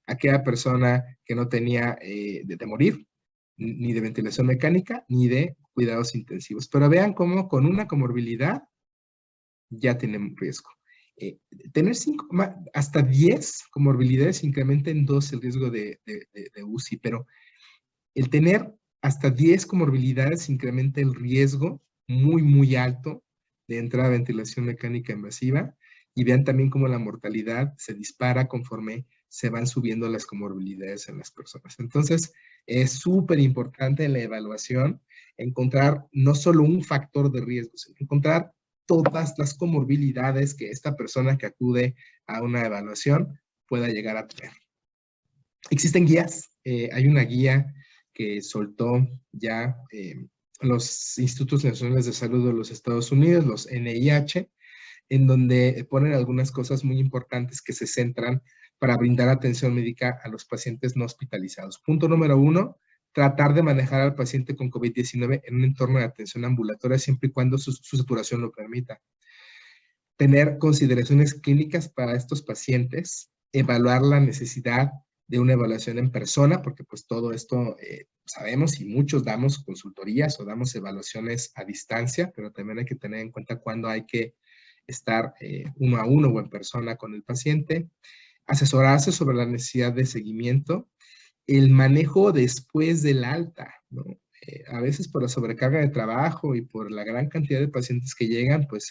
Aquella persona que no tenía de morir, ni de ventilación mecánica, ni de cuidados intensivos. Pero vean cómo con una comorbilidad ya tienen riesgo. Tener hasta 10 comorbilidades incrementa en 2 el riesgo de UCI, pero el tener hasta 10 comorbilidades incrementa el riesgo muy, muy alto de entrada a ventilación mecánica invasiva, y vean también cómo la mortalidad se dispara conforme se van subiendo las comorbilidades en las personas. Entonces, es súper importante en la evaluación encontrar no solo un factor de riesgo, sino encontrar todas las comorbilidades que esta persona que acude a una evaluación pueda llegar a tener. Existen guías, hay una guía que soltó ya los Institutos Nacionales de Salud de los Estados Unidos, los NIH, en donde ponen algunas cosas muy importantes que se centran para brindar atención médica a los pacientes no hospitalizados. Punto número 1, tratar de manejar al paciente con COVID-19 en un entorno de atención ambulatoria siempre y cuando su saturación lo permita. Tener consideraciones clínicas para estos pacientes, evaluar la necesidad de una evaluación en persona, porque pues todo esto sabemos y muchos damos consultorías o damos evaluaciones a distancia, pero también hay que tener en cuenta cuándo hay que estar uno a uno o en persona con el paciente, asesorarse sobre la necesidad de seguimiento, el manejo después del alta, ¿no? A veces por la sobrecarga de trabajo y por la gran cantidad de pacientes que llegan, pues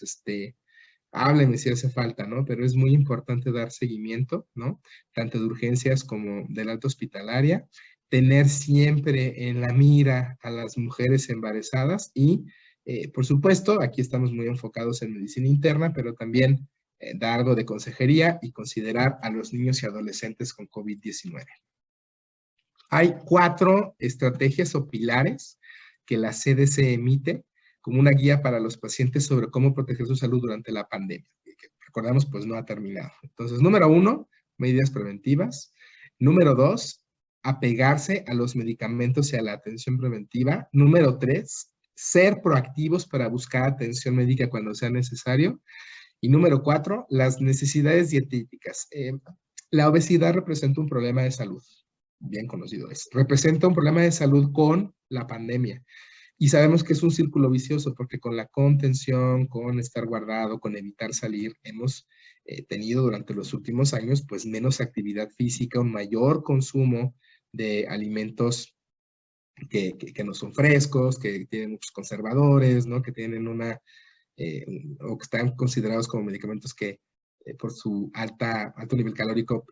háblenme si hace falta, ¿no? Pero es muy importante dar seguimiento, ¿no? Tanto de urgencias como de la alta hospitalaria, tener siempre en la mira a las mujeres embarazadas y, por supuesto, aquí estamos muy enfocados en medicina interna, pero también dar algo de consejería y considerar a los niños y adolescentes con COVID-19. Hay 4 estrategias o pilares que la CDC emite como una guía para los pacientes sobre cómo proteger su salud durante la pandemia. Que recordamos, pues no ha terminado. Entonces, número 1, medidas preventivas. Número 2, apegarse a los medicamentos y a la atención preventiva. Número 3, ser proactivos para buscar atención médica cuando sea necesario. Y número 4, las necesidades dietéticas. La obesidad representa un problema de salud, bien conocido es. Representa un problema de salud con la pandemia. Y sabemos que es un círculo vicioso porque con la contención, con estar guardado, con evitar salir, hemos tenido durante los últimos años pues menos actividad física, un mayor consumo de alimentos que no son frescos, que tienen muchos conservadores, ¿no? Que tienen o que están considerados como medicamentos que por su alto nivel calórico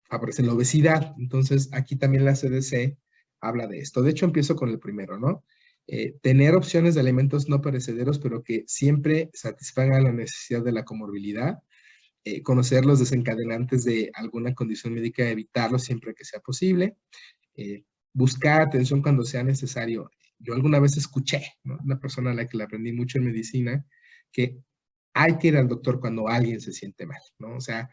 favorecen la obesidad. Entonces aquí también la CDC habla de esto. De hecho, empiezo con el primero, ¿no? Tener opciones de alimentos no perecederos, pero que siempre satisfagan la necesidad de la comorbilidad, conocer los desencadenantes de alguna condición médica, evitarlos siempre que sea posible, buscar atención cuando sea necesario. Yo alguna vez escuché, ¿no? Una persona a la que le aprendí mucho en medicina, que hay que ir al doctor cuando alguien se siente mal, ¿no? O sea,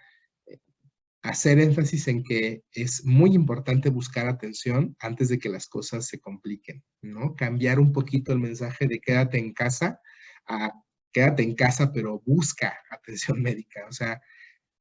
hacer énfasis en que es muy importante buscar atención antes de que las cosas se compliquen, ¿no? Cambiar un poquito el mensaje de quédate en casa a quédate en casa, pero busca atención médica. O sea,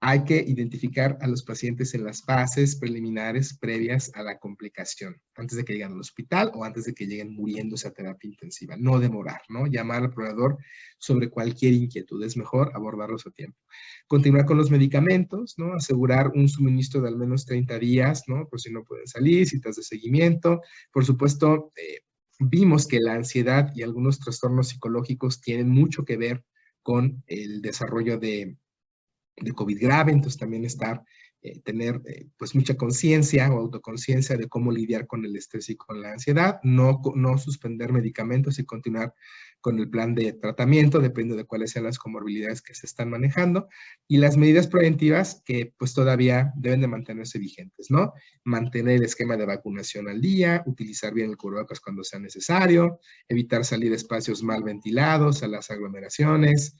hay que identificar a los pacientes en las fases preliminares previas a la complicación, antes de que lleguen al hospital o antes de que lleguen muriéndose a terapia intensiva. No demorar, ¿no? Llamar al proveedor sobre cualquier inquietud. Es mejor abordarlos a tiempo. Continuar con los medicamentos, ¿no? Asegurar un suministro de al menos 30 días, ¿no? Por si no pueden salir, citas de seguimiento. Por supuesto, vimos que la ansiedad y algunos trastornos psicológicos tienen mucho que ver con el desarrollo de COVID grave, entonces también tener pues mucha conciencia o autoconciencia de cómo lidiar con el estrés y con la ansiedad, no suspender medicamentos y continuar con el plan de tratamiento, depende de cuáles sean las comorbilidades que se están manejando, y las medidas preventivas que pues todavía deben de mantenerse vigentes, ¿no? Mantener el esquema de vacunación al día, utilizar bien el cubrebocas cuando sea necesario, evitar salir a espacios mal ventilados, a las aglomeraciones,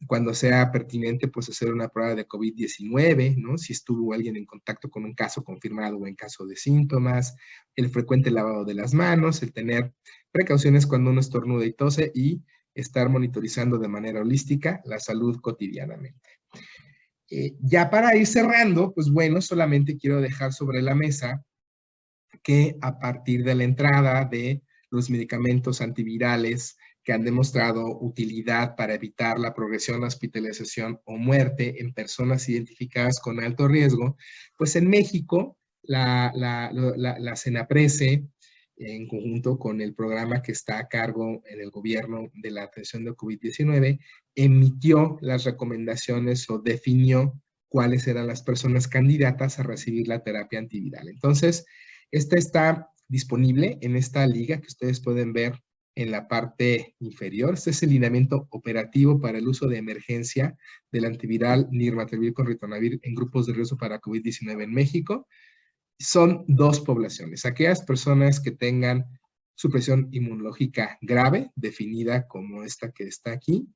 cuando sea pertinente, pues hacer una prueba de COVID-19, ¿no? Si estuvo alguien en contacto con un caso confirmado o en caso de síntomas, el frecuente lavado de las manos, el tener precauciones cuando uno estornuda y tose y estar monitorizando de manera holística la salud cotidianamente. Ya para ir cerrando, pues bueno, solamente quiero dejar sobre la mesa que a partir de la entrada de los medicamentos antivirales que han demostrado utilidad para evitar la progresión, hospitalización o muerte en personas identificadas con alto riesgo, pues en México la CENAPRESE, en conjunto con el programa que está a cargo en el gobierno de la atención de COVID-19, emitió las recomendaciones o definió cuáles eran las personas candidatas a recibir la terapia antiviral. Entonces, esta está disponible en esta liga que ustedes pueden ver en la parte inferior. Este es el lineamiento operativo para el uso de emergencia del antiviral nirmatrelvir con ritonavir en grupos de riesgo para COVID-19 en México. Son dos poblaciones, aquellas personas que tengan supresión inmunológica grave, definida como esta que está aquí,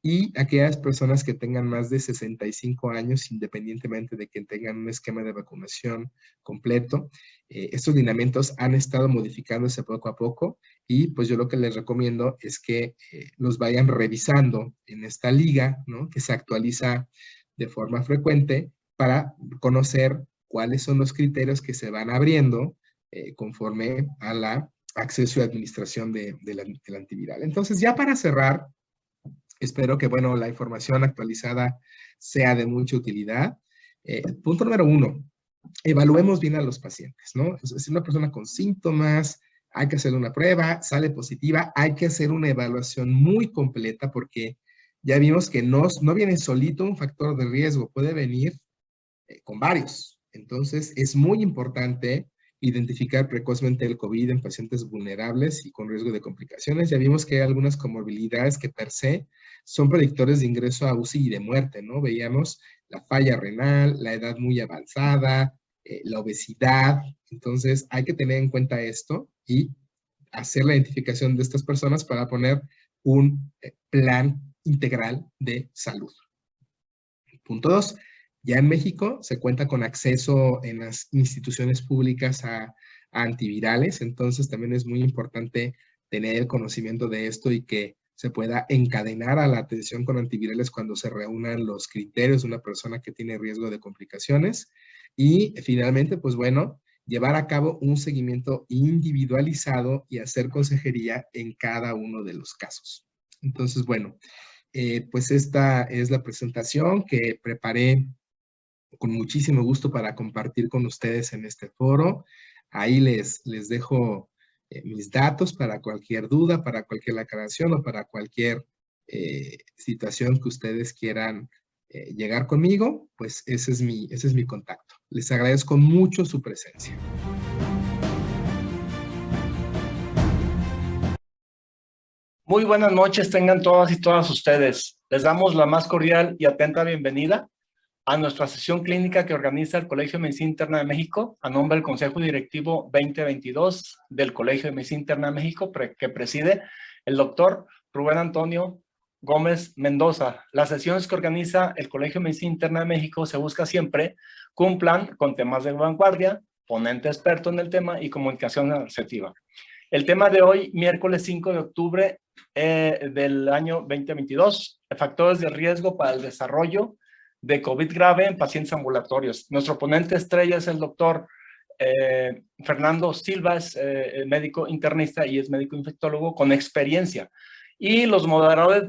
y aquellas personas que tengan más de 65 años, independientemente de que tengan un esquema de vacunación completo. Estos lineamientos han estado modificándose poco a poco y pues yo lo que les recomiendo es que los vayan revisando en esta liga, ¿no? Que se actualiza de forma frecuente para conocer cuáles son los criterios que se van abriendo conforme a la acceso y administración del antiviral. Entonces, ya para cerrar, espero que, bueno, la información actualizada sea de mucha utilidad. Punto número 1, evaluemos bien a los pacientes, ¿no? Es una persona con síntomas, hay que hacer una prueba, sale positiva, hay que hacer una evaluación muy completa porque ya vimos que no viene solito un factor de riesgo, puede venir con varios. Entonces, es muy importante identificar precozmente el COVID en pacientes vulnerables y con riesgo de complicaciones. Ya vimos que hay algunas comorbilidades que per se son predictores de ingreso a UCI y de muerte, ¿no? Veíamos la falla renal, la edad muy avanzada, la obesidad. Entonces, hay que tener en cuenta esto y hacer la identificación de estas personas para poner un plan integral de salud. Punto 2. Ya en México se cuenta con acceso en las instituciones públicas a antivirales, entonces también es muy importante tener el conocimiento de esto y que se pueda encadenar a la atención con antivirales cuando se reúnan los criterios de una persona que tiene riesgo de complicaciones. Y finalmente, pues bueno, llevar a cabo un seguimiento individualizado y hacer consejería en cada uno de los casos. Entonces, bueno, pues esta es la presentación que preparé con muchísimo gusto para compartir con ustedes en este foro. Ahí les dejo mis datos para cualquier duda, para cualquier aclaración o para cualquier situación que ustedes quieran llegar conmigo, pues ese es mi contacto. Les agradezco mucho su presencia. Muy buenas noches tengan todas y todas ustedes. Les damos la más cordial y atenta bienvenida a nuestra sesión clínica que organiza el Colegio de Medicina Interna de México a nombre del Consejo Directivo 2022 del Colegio de Medicina Interna de México que preside el doctor Rubén Antonio Gómez Mendoza. Las sesiones que organiza el Colegio de Medicina Interna de México se busca siempre cumplan con temas de vanguardia, ponente experto en el tema y comunicación asertiva. El tema de hoy, miércoles 5 de octubre del año 2022, factores de riesgo para el desarrollo de COVID grave en pacientes ambulatorios. Nuestro ponente estrella es el doctor Fernando Silva, es médico internista y es médico infectólogo con experiencia. Y los moderadores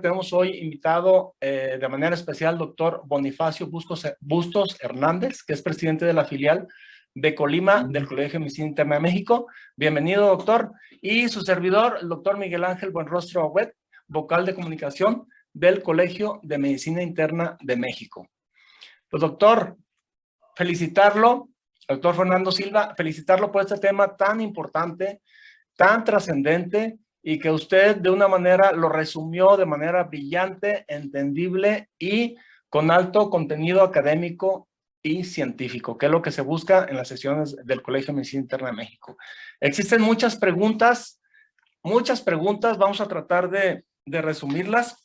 tenemos hoy invitado de manera especial al doctor Bonifacio Bustos Hernández, que es presidente de la filial de Colima del Colegio de Medicina Interna de México. Bienvenido, doctor. Y su servidor, el doctor Miguel Ángel Buenrostro Agüet, vocal de comunicación del Colegio de Medicina Interna de México. Pues, doctor, felicitarlo, doctor Fernando Silva, felicitarlo por este tema tan importante, tan trascendente, y que usted de una manera lo resumió de manera brillante, entendible y con alto contenido académico y científico, que es lo que se busca en las sesiones del Colegio de Medicina Interna de México. Existen muchas preguntas, vamos a tratar de resumirlas.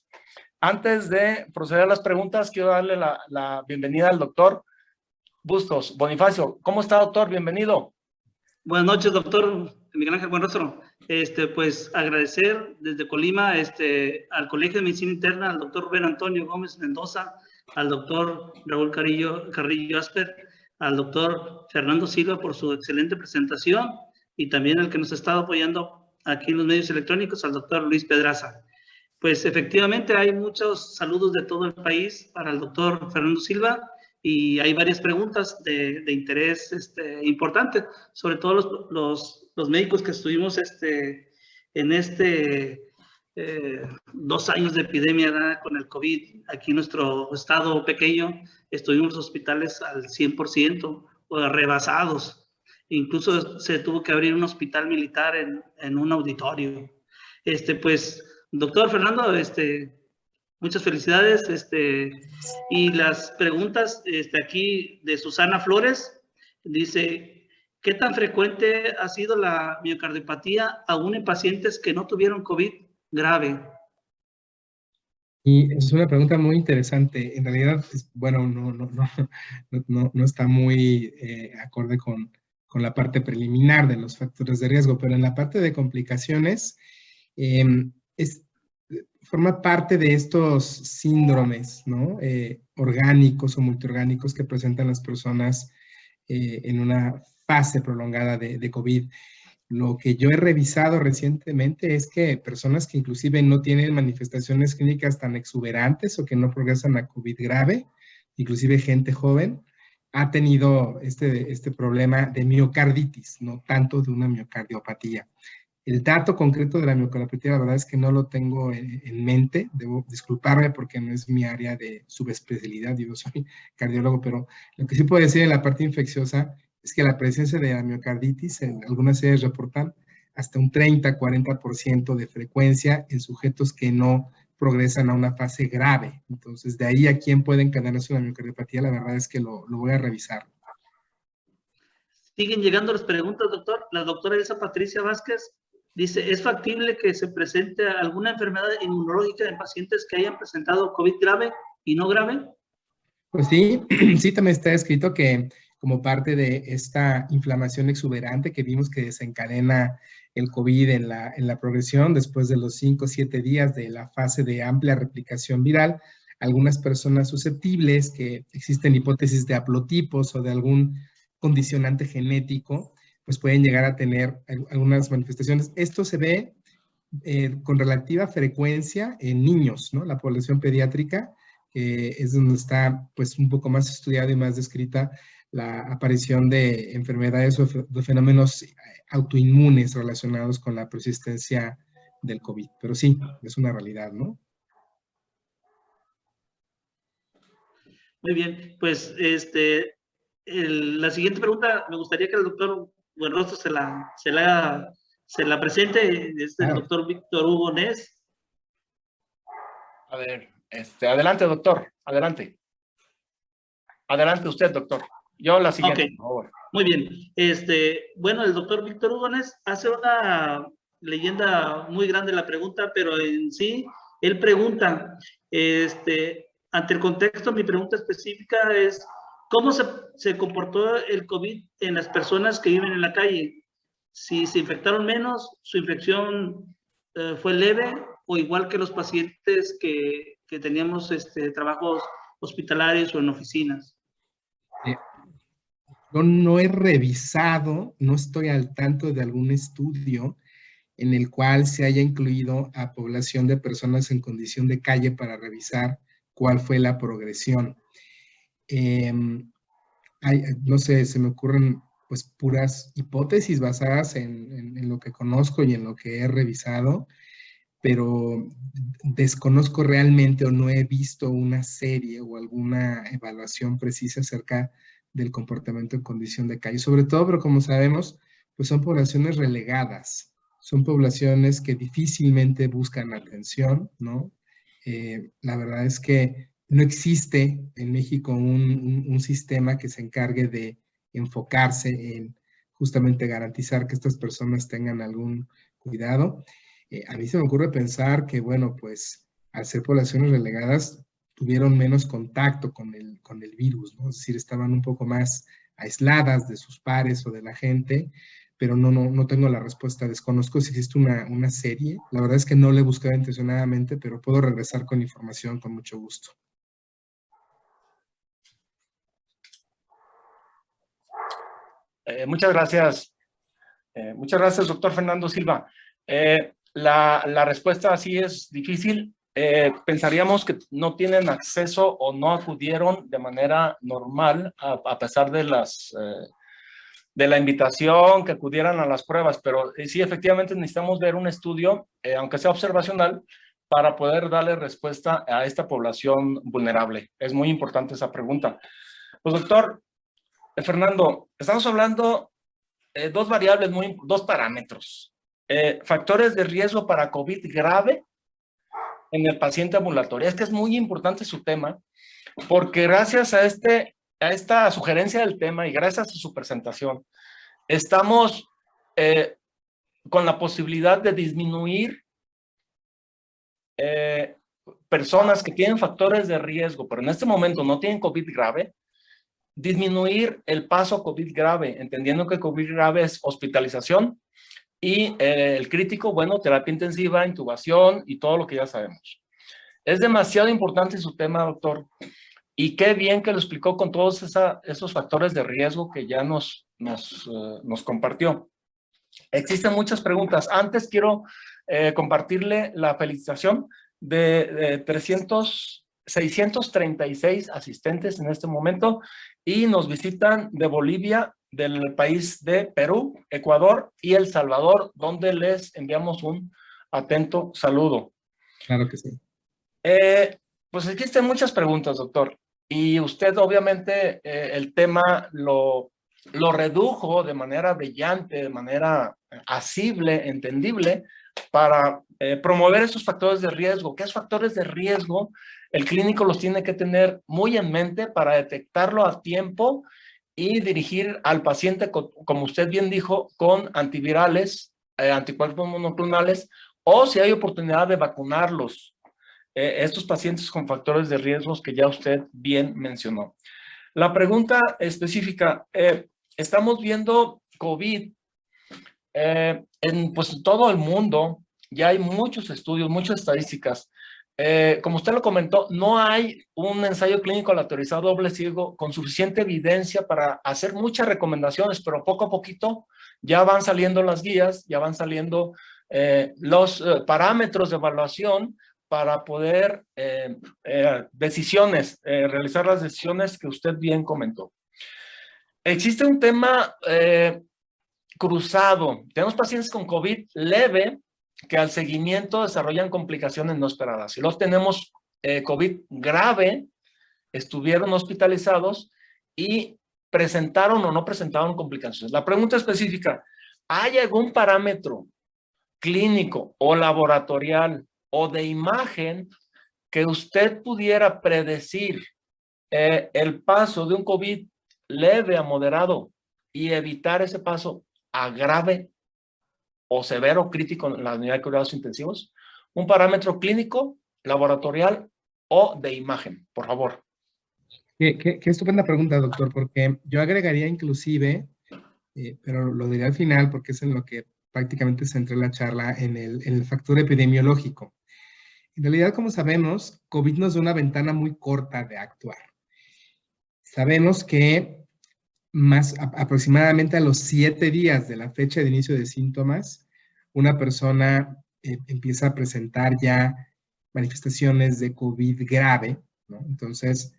Antes de proceder a las preguntas, quiero darle la bienvenida al doctor Bustos. Bonifacio, ¿cómo está, doctor? Bienvenido. Buenas noches, doctor Miguel Ángel Buenrostro. Pues agradecer desde Colima al Colegio de Medicina Interna, al doctor Rubén Antonio Gómez Mendoza, al doctor Raúl Carrillo Asper, al doctor Fernando Silva por su excelente presentación y también al que nos ha estado apoyando aquí en los medios electrónicos, al doctor Luis Pedraza. Pues efectivamente hay muchos saludos de todo el país para el doctor Fernando Silva y hay varias preguntas de interés importante, sobre todo los médicos que estuvimos en 2 años de epidemia, ¿verdad?, con el COVID. Aquí en nuestro estado pequeño estuvimos en hospitales al 100% o rebasados. Incluso se tuvo que abrir un hospital militar en un auditorio. Pues, doctor Fernando, muchas felicidades. Y las preguntas aquí de Susana Flores, dice, ¿qué tan frecuente ha sido la miocardiopatía aún en pacientes que no tuvieron COVID grave? Y es una pregunta muy interesante. En realidad, bueno, no está muy acorde con la parte preliminar de los factores de riesgo, pero en la parte de complicaciones, forma parte de estos síndromes, ¿no? Orgánicos o multiorgánicos que presentan las personas en una fase prolongada de COVID. Lo que yo he revisado recientemente es que personas que inclusive no tienen manifestaciones clínicas tan exuberantes o que no progresan a COVID grave, inclusive gente joven, ha tenido este problema de miocarditis, no tanto de una miocardiopatía. El dato concreto de la miocardiopatía, la verdad es que no lo tengo en mente, debo disculparme porque no es mi área de subespecialidad, yo soy cardiólogo, pero lo que sí puedo decir en la parte infecciosa es que la presencia de la miocarditis, en algunas series reportan hasta un 30-40% de frecuencia en sujetos que no progresan a una fase grave. Entonces, de ahí a quién puede encadenarse una miocardiopatía, la verdad es que lo voy a revisar. Siguen llegando las preguntas, doctor. La doctora Elsa Patricia Vázquez dice, ¿es factible que se presente alguna enfermedad inmunológica en pacientes que hayan presentado COVID grave y no grave? Pues sí, sí también está escrito que como parte de esta inflamación exuberante que vimos que desencadena el COVID en la progresión después de los 5 o 7 días de la fase de amplia replicación viral, algunas personas susceptibles, que existen hipótesis de haplotipos o de algún condicionante genético, pues pueden llegar a tener algunas manifestaciones. Esto se ve con relativa frecuencia en niños, ¿no? La población pediátrica, que es donde está pues un poco más estudiada y más descrita la aparición de enfermedades o de fenómenos autoinmunes relacionados con la persistencia del COVID. Pero sí, es una realidad, ¿no? Muy bien, pues la siguiente pregunta me gustaría que el doctor Buenrostro se la presente, es el doctor Víctor Hugo Ness. A ver, adelante, doctor, adelante. Adelante usted, doctor. Yo la siguiente, Okay. por favor. Muy bien. Bueno, el doctor Víctor Hugo Ness hace una leyenda muy grande la pregunta, pero en sí, él pregunta, ante el contexto, mi pregunta específica es, ¿cómo se comportó el COVID en las personas que viven en la calle? Si se infectaron menos, su infección fue leve o igual que los pacientes que teníamos trabajos hospitalarios o en oficinas. Yo no he revisado, no estoy al tanto de algún estudio en el cual se haya incluido a población de personas en condición de calle para revisar cuál fue la progresión. No sé, se me ocurren pues puras hipótesis basadas en lo que conozco y en lo que he revisado, pero desconozco realmente o no he visto una serie o alguna evaluación precisa acerca del comportamiento en condición de calle. Sobre todo, pero como sabemos, pues son poblaciones relegadas, son poblaciones que difícilmente buscan atención, ¿no? La verdad es que no existe en México un sistema que se encargue de enfocarse en justamente garantizar que estas personas tengan algún cuidado. A mí se me ocurre pensar que, bueno, pues al ser poblaciones relegadas, tuvieron menos contacto con el virus, ¿no? Es decir, estaban un poco más aisladas de sus pares o de la gente, pero no tengo la respuesta. Desconozco si existe una serie. La verdad es que no la he buscado intencionadamente, pero puedo regresar con información con mucho gusto. Muchas gracias. Muchas gracias, doctor Fernando Silva. La respuesta así es difícil. Pensaríamos que no tienen acceso o no acudieron de manera normal a pesar de la invitación, que acudieran a las pruebas, pero sí, efectivamente necesitamos ver un estudio, aunque sea observacional, para poder darle respuesta a esta población vulnerable. Es muy importante esa pregunta. Pues, doctor Fernando, estamos hablando dos variables, dos parámetros. Factores de riesgo para COVID grave en el paciente ambulatorio. Es que es muy importante su tema, porque gracias a esta sugerencia del tema y gracias a su presentación, estamos con la posibilidad de disminuir personas que tienen factores de riesgo, pero en este momento no tienen COVID grave, disminuir el paso a COVID grave, entendiendo que COVID grave es hospitalización y el crítico, bueno, terapia intensiva, intubación y todo lo que ya sabemos. Es demasiado importante su tema, doctor, y qué bien que lo explicó con todos esos factores de riesgo que ya nos compartió. Existen muchas preguntas. Antes quiero compartirle la felicitación de 636 asistentes en este momento y nos visitan de Bolivia, del país de Perú, Ecuador y El Salvador, donde les enviamos un atento saludo. Claro que sí. Pues existen muchas preguntas, doctor, y usted obviamente el tema lo redujo de manera brillante, de manera asible, entendible, para promover esos factores de riesgo. ¿Qué factores de riesgo? El clínico los tiene que tener muy en mente para detectarlo a tiempo y dirigir al paciente, como usted bien dijo, con antivirales, anticuerpos monoclonales, o si hay oportunidad de vacunarlos, estos pacientes con factores de riesgos que ya usted bien mencionó. La pregunta específica, estamos viendo COVID en pues, todo el mundo, ya hay muchos estudios, muchas estadísticas. Como usted lo comentó, no hay un ensayo clínico aleatorizado doble ciego con suficiente evidencia para hacer muchas recomendaciones, pero poco a poquito ya van saliendo las guías, ya van saliendo los parámetros de evaluación para poder realizar las decisiones que usted bien comentó. Existe un tema cruzado. Tenemos pacientes con COVID leve que al seguimiento desarrollan complicaciones no esperadas. Y los tenemos COVID grave, estuvieron hospitalizados y presentaron o no presentaron complicaciones. La pregunta específica, ¿hay algún parámetro clínico o laboratorial o de imagen que usted pudiera predecir el paso de un COVID leve a moderado y evitar ese paso a grave o severo crítico en la unidad de cuidados intensivos? Un parámetro clínico, laboratorial o de imagen, por favor. Qué estupenda pregunta, doctor, porque yo agregaría inclusive, pero lo diré al final porque es en lo que prácticamente centré la charla, en el factor epidemiológico. En realidad, como sabemos, COVID nos da una ventana muy corta de actuar. Sabemos que aproximadamente a los 7 días de la fecha de inicio de síntomas, una persona empieza a presentar ya manifestaciones de COVID grave, ¿no? Entonces,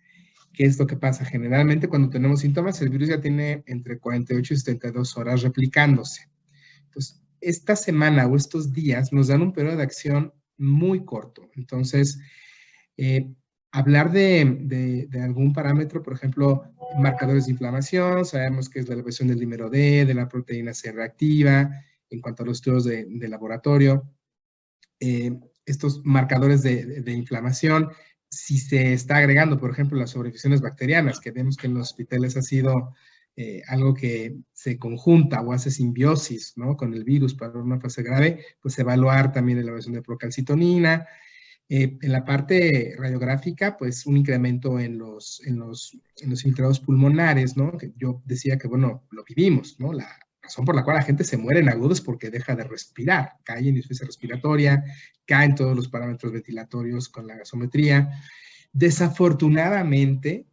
¿qué es lo que pasa? Generalmente cuando tenemos síntomas, el virus ya tiene entre 48 y 72 horas replicándose. Entonces, esta semana o estos días nos dan un periodo de acción muy corto. Entonces, hablar de algún parámetro, por ejemplo, marcadores de inflamación, sabemos que es la elevación del dímero D, de la proteína C reactiva, en cuanto a los estudios de laboratorio. Estos marcadores de inflamación, si se está agregando, por ejemplo, las sobreinfecciones bacterianas, que vemos que en los hospitales ha sido algo que se conjunta o hace simbiosis, ¿no?, con el virus para una fase grave, pues evaluar también la elevación de procalcitonina. En la parte radiográfica, pues un incremento en los infiltrados pulmonares, ¿no? Que yo decía que, bueno, lo vivimos, ¿no? La razón por la cual la gente se muere en agudos es porque deja de respirar, cae en insuficiencia respiratoria, caen todos los parámetros ventilatorios con la gasometría. Desafortunadamente,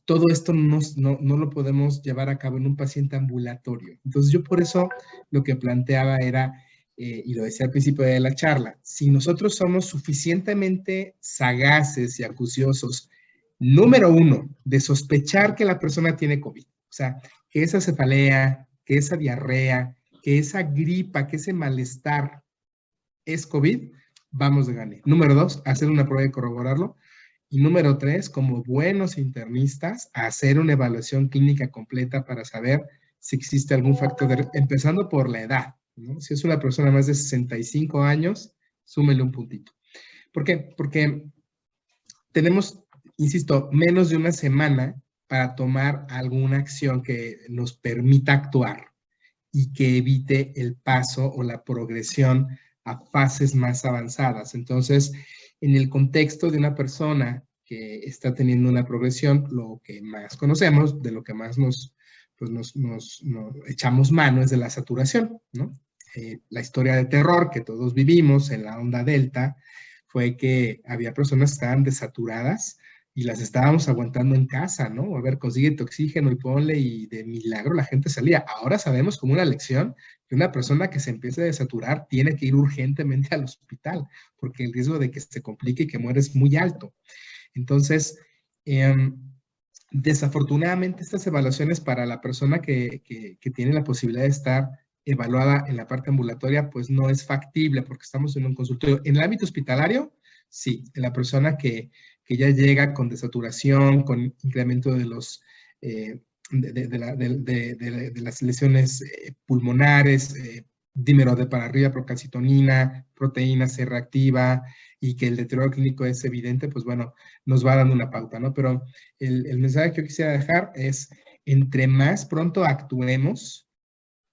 todo esto no lo podemos llevar a cabo en un paciente ambulatorio. Entonces yo por eso lo que planteaba era, y lo decía al principio de la charla, si nosotros somos suficientemente sagaces y acuciosos, número uno, de sospechar que la persona tiene COVID, o sea, que esa cefalea, que esa diarrea, que esa gripa, que ese malestar es COVID, vamos de gane. Número dos, hacer una prueba y corroborarlo. Y número tres, como buenos internistas, hacer una evaluación clínica completa para saber si existe algún factor, empezando por la edad, ¿no? Si es una persona más de 65 años, súmele un puntito. ¿Por qué? Porque tenemos, insisto, menos de una semana para tomar alguna acción que nos permita actuar y que evite el paso o la progresión a fases más avanzadas. Entonces, en el contexto de una persona que está teniendo una progresión, lo que más conocemos, de lo que más nos echamos mano es de la saturación, ¿no? La historia de terror que todos vivimos en la onda delta fue que había personas que estaban desaturadas y las estábamos aguantando en casa, ¿no? A ver, consíguete oxígeno y ponle, y de milagro la gente salía. Ahora sabemos como una lección que una persona que se empiece a desaturar tiene que ir urgentemente al hospital, porque el riesgo de que se complique y que muera es muy alto. Entonces, desafortunadamente estas evaluaciones para la persona que tiene la posibilidad de estar evaluada en la parte ambulatoria, pues no es factible porque estamos en un consultorio. En el ámbito hospitalario, sí, en la persona que ya llega con desaturación, con incremento de los de las lesiones pulmonares, dímero de para arriba, procalcitonina, proteína C reactiva, y que el deterioro clínico es evidente, pues bueno, nos va dando una pauta, ¿no? Pero el mensaje que yo quisiera dejar es, entre más pronto actuemos,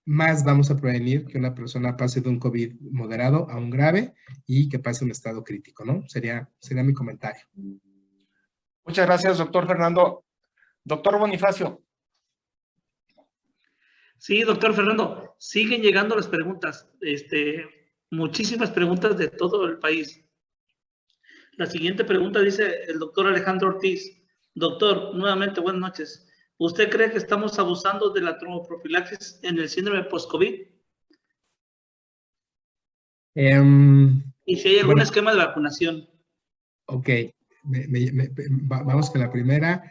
más vamos a prevenir que una persona pase de un COVID moderado a un grave y que pase a un estado crítico, ¿no? Sería mi comentario. Muchas gracias, doctor Fernando. Doctor Bonifacio. Sí, doctor Fernando, siguen llegando las preguntas, muchísimas preguntas de todo el país. La siguiente pregunta dice el doctor Alejandro Ortiz. Doctor, nuevamente buenas noches. ¿Usted cree que estamos abusando de la tromboprofilaxis en el síndrome post-COVID? ¿Y si hay algún esquema de vacunación? Ok, vamos con la primera.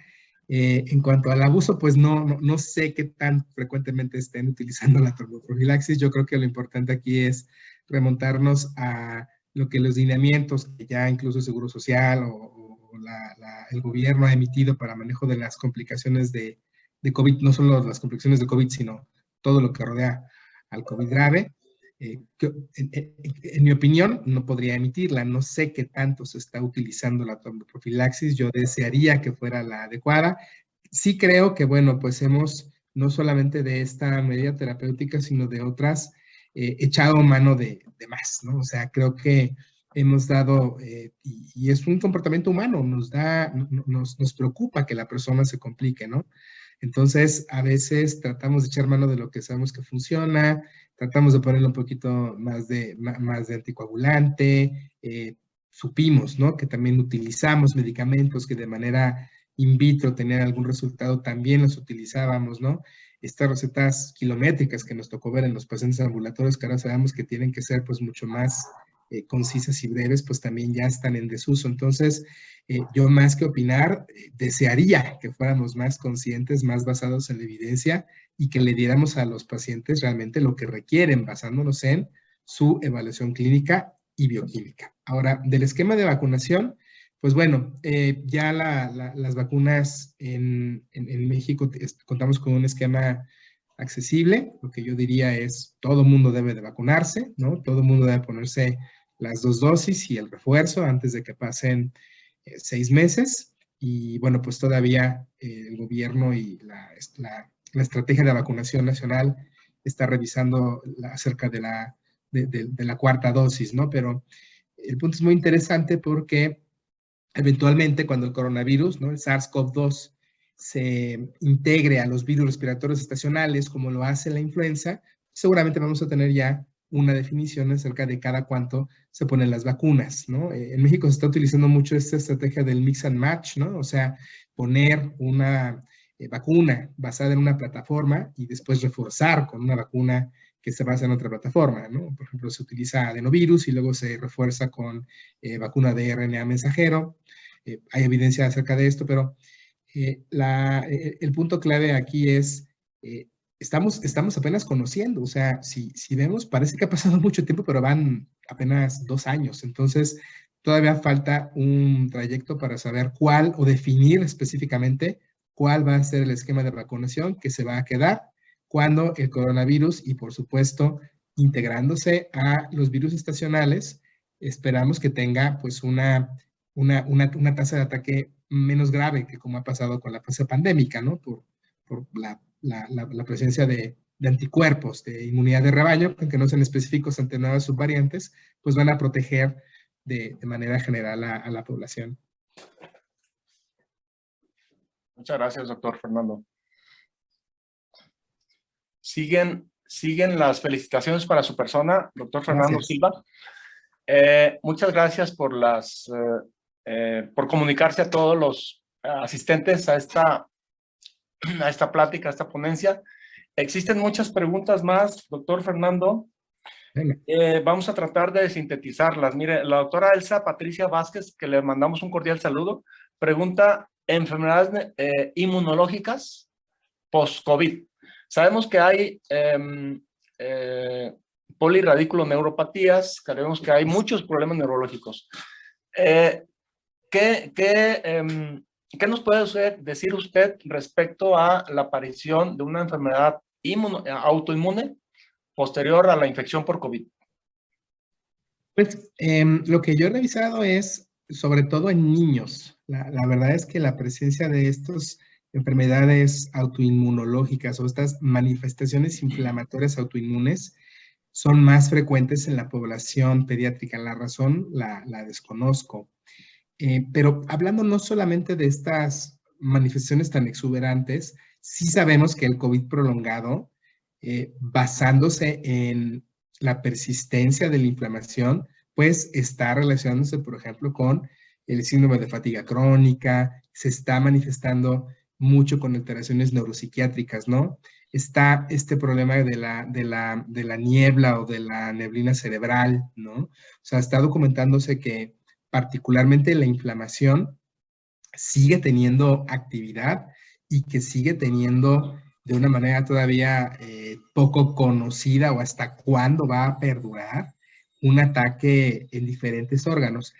En cuanto al abuso, pues no sé qué tan frecuentemente estén utilizando la tromboprofilaxis. Yo creo que lo importante aquí es remontarnos a lo que los lineamientos que ya incluso el Seguro Social o el gobierno ha emitido para manejo de las complicaciones de COVID, no solo las complicaciones de COVID, sino todo lo que rodea al COVID grave. En mi opinión, no podría emitirla. No sé qué tanto se está utilizando la tromboprofilaxis. Yo desearía que fuera la adecuada. Sí creo que, bueno, pues hemos, no solamente de esta medida terapéutica, sino de otras, echado mano de más, ¿no? O sea, creo que hemos dado, y es un comportamiento humano, nos preocupa que la persona se complique, ¿no? Entonces, a veces tratamos de echar mano de lo que sabemos que funciona, tratamos de ponerle un poquito más de anticoagulante, supimos, ¿no? Que también utilizamos medicamentos que de manera in vitro tenían algún resultado, también los utilizábamos, ¿no? Estas recetas kilométricas que nos tocó ver en los pacientes ambulatorios, que ahora sabemos que tienen que ser pues mucho más concisas y breves, pues también ya están en desuso. Entonces, yo más que opinar, desearía que fuéramos más conscientes, más basados en la evidencia y que le diéramos a los pacientes realmente lo que requieren, basándonos en su evaluación clínica y bioquímica. Ahora, del esquema de vacunación, pues bueno, ya las vacunas en México contamos con un esquema accesible. Lo que yo diría es, todo mundo debe de vacunarse, ¿no? Todo mundo debe ponerse las 2 dosis y el refuerzo antes de que pasen 6 meses. Y bueno, pues todavía el gobierno y la estrategia de vacunación nacional está revisando acerca de la 4ª dosis, ¿no? Pero el punto es muy interesante porque eventualmente cuando el coronavirus, ¿no? El SARS-CoV-2 se integre a los virus respiratorios estacionales como lo hace la influenza, seguramente vamos a tener ya una definición acerca de cada cuánto se ponen las vacunas, ¿no? En México se está utilizando mucho esta estrategia del mix and match, ¿no? O sea, poner una vacuna basada en una plataforma y después reforzar con una vacuna que se basa en otra plataforma, ¿no? Por ejemplo, se utiliza adenovirus y luego se refuerza con vacuna de RNA mensajero. Hay evidencia acerca de esto, pero el punto clave aquí es, estamos apenas conociendo, o sea, si vemos, parece que ha pasado mucho tiempo, pero van apenas 2 años, entonces todavía falta un trayecto para saber cuál o definir específicamente cuál va a ser el esquema de vacunación que se va a quedar cuando el coronavirus y por supuesto integrándose a los virus estacionales, esperamos que tenga pues una tasa de ataque menos grave que como ha pasado con la fase pandémica, ¿no? Por la presencia de anticuerpos, de inmunidad de rebaño, aunque no sean específicos ante nuevas subvariantes, pues van a proteger de manera general a la población. Muchas gracias, doctor Fernando. Siguen las felicitaciones para su persona, doctor Fernando Silva. Muchas gracias por por comunicarse a todos los asistentes a esta plática, a esta ponencia. Existen muchas preguntas más, doctor Fernando. Vamos a tratar de sintetizarlas. Mire, la doctora Elsa Patricia Vázquez, que le mandamos un cordial saludo, pregunta: enfermedades inmunológicas post-COVID. Sabemos que hay polirradiculoneuropatías, sabemos que hay muchos problemas neurológicos. ¿Qué nos puede decir usted respecto a la aparición de una enfermedad autoinmune posterior a la infección por COVID? Pues lo que yo he revisado es sobre todo en niños. La verdad es que la presencia de estas enfermedades autoinmunológicas o estas manifestaciones inflamatorias autoinmunes son más frecuentes en la población pediátrica. La razón la desconozco. Pero hablando no solamente de estas manifestaciones tan exuberantes, sí sabemos que el COVID prolongado, basándose en la persistencia de la inflamación, pues está relacionándose, por ejemplo, con el síndrome de fatiga crónica, se está manifestando mucho con alteraciones neuropsiquiátricas, ¿no? Está este problema de la niebla o de la neblina cerebral, ¿no? O sea, está documentándose que particularmente la inflamación sigue teniendo actividad y que sigue teniendo de una manera todavía poco conocida o hasta cuándo va a perdurar un ataque en diferentes órganos.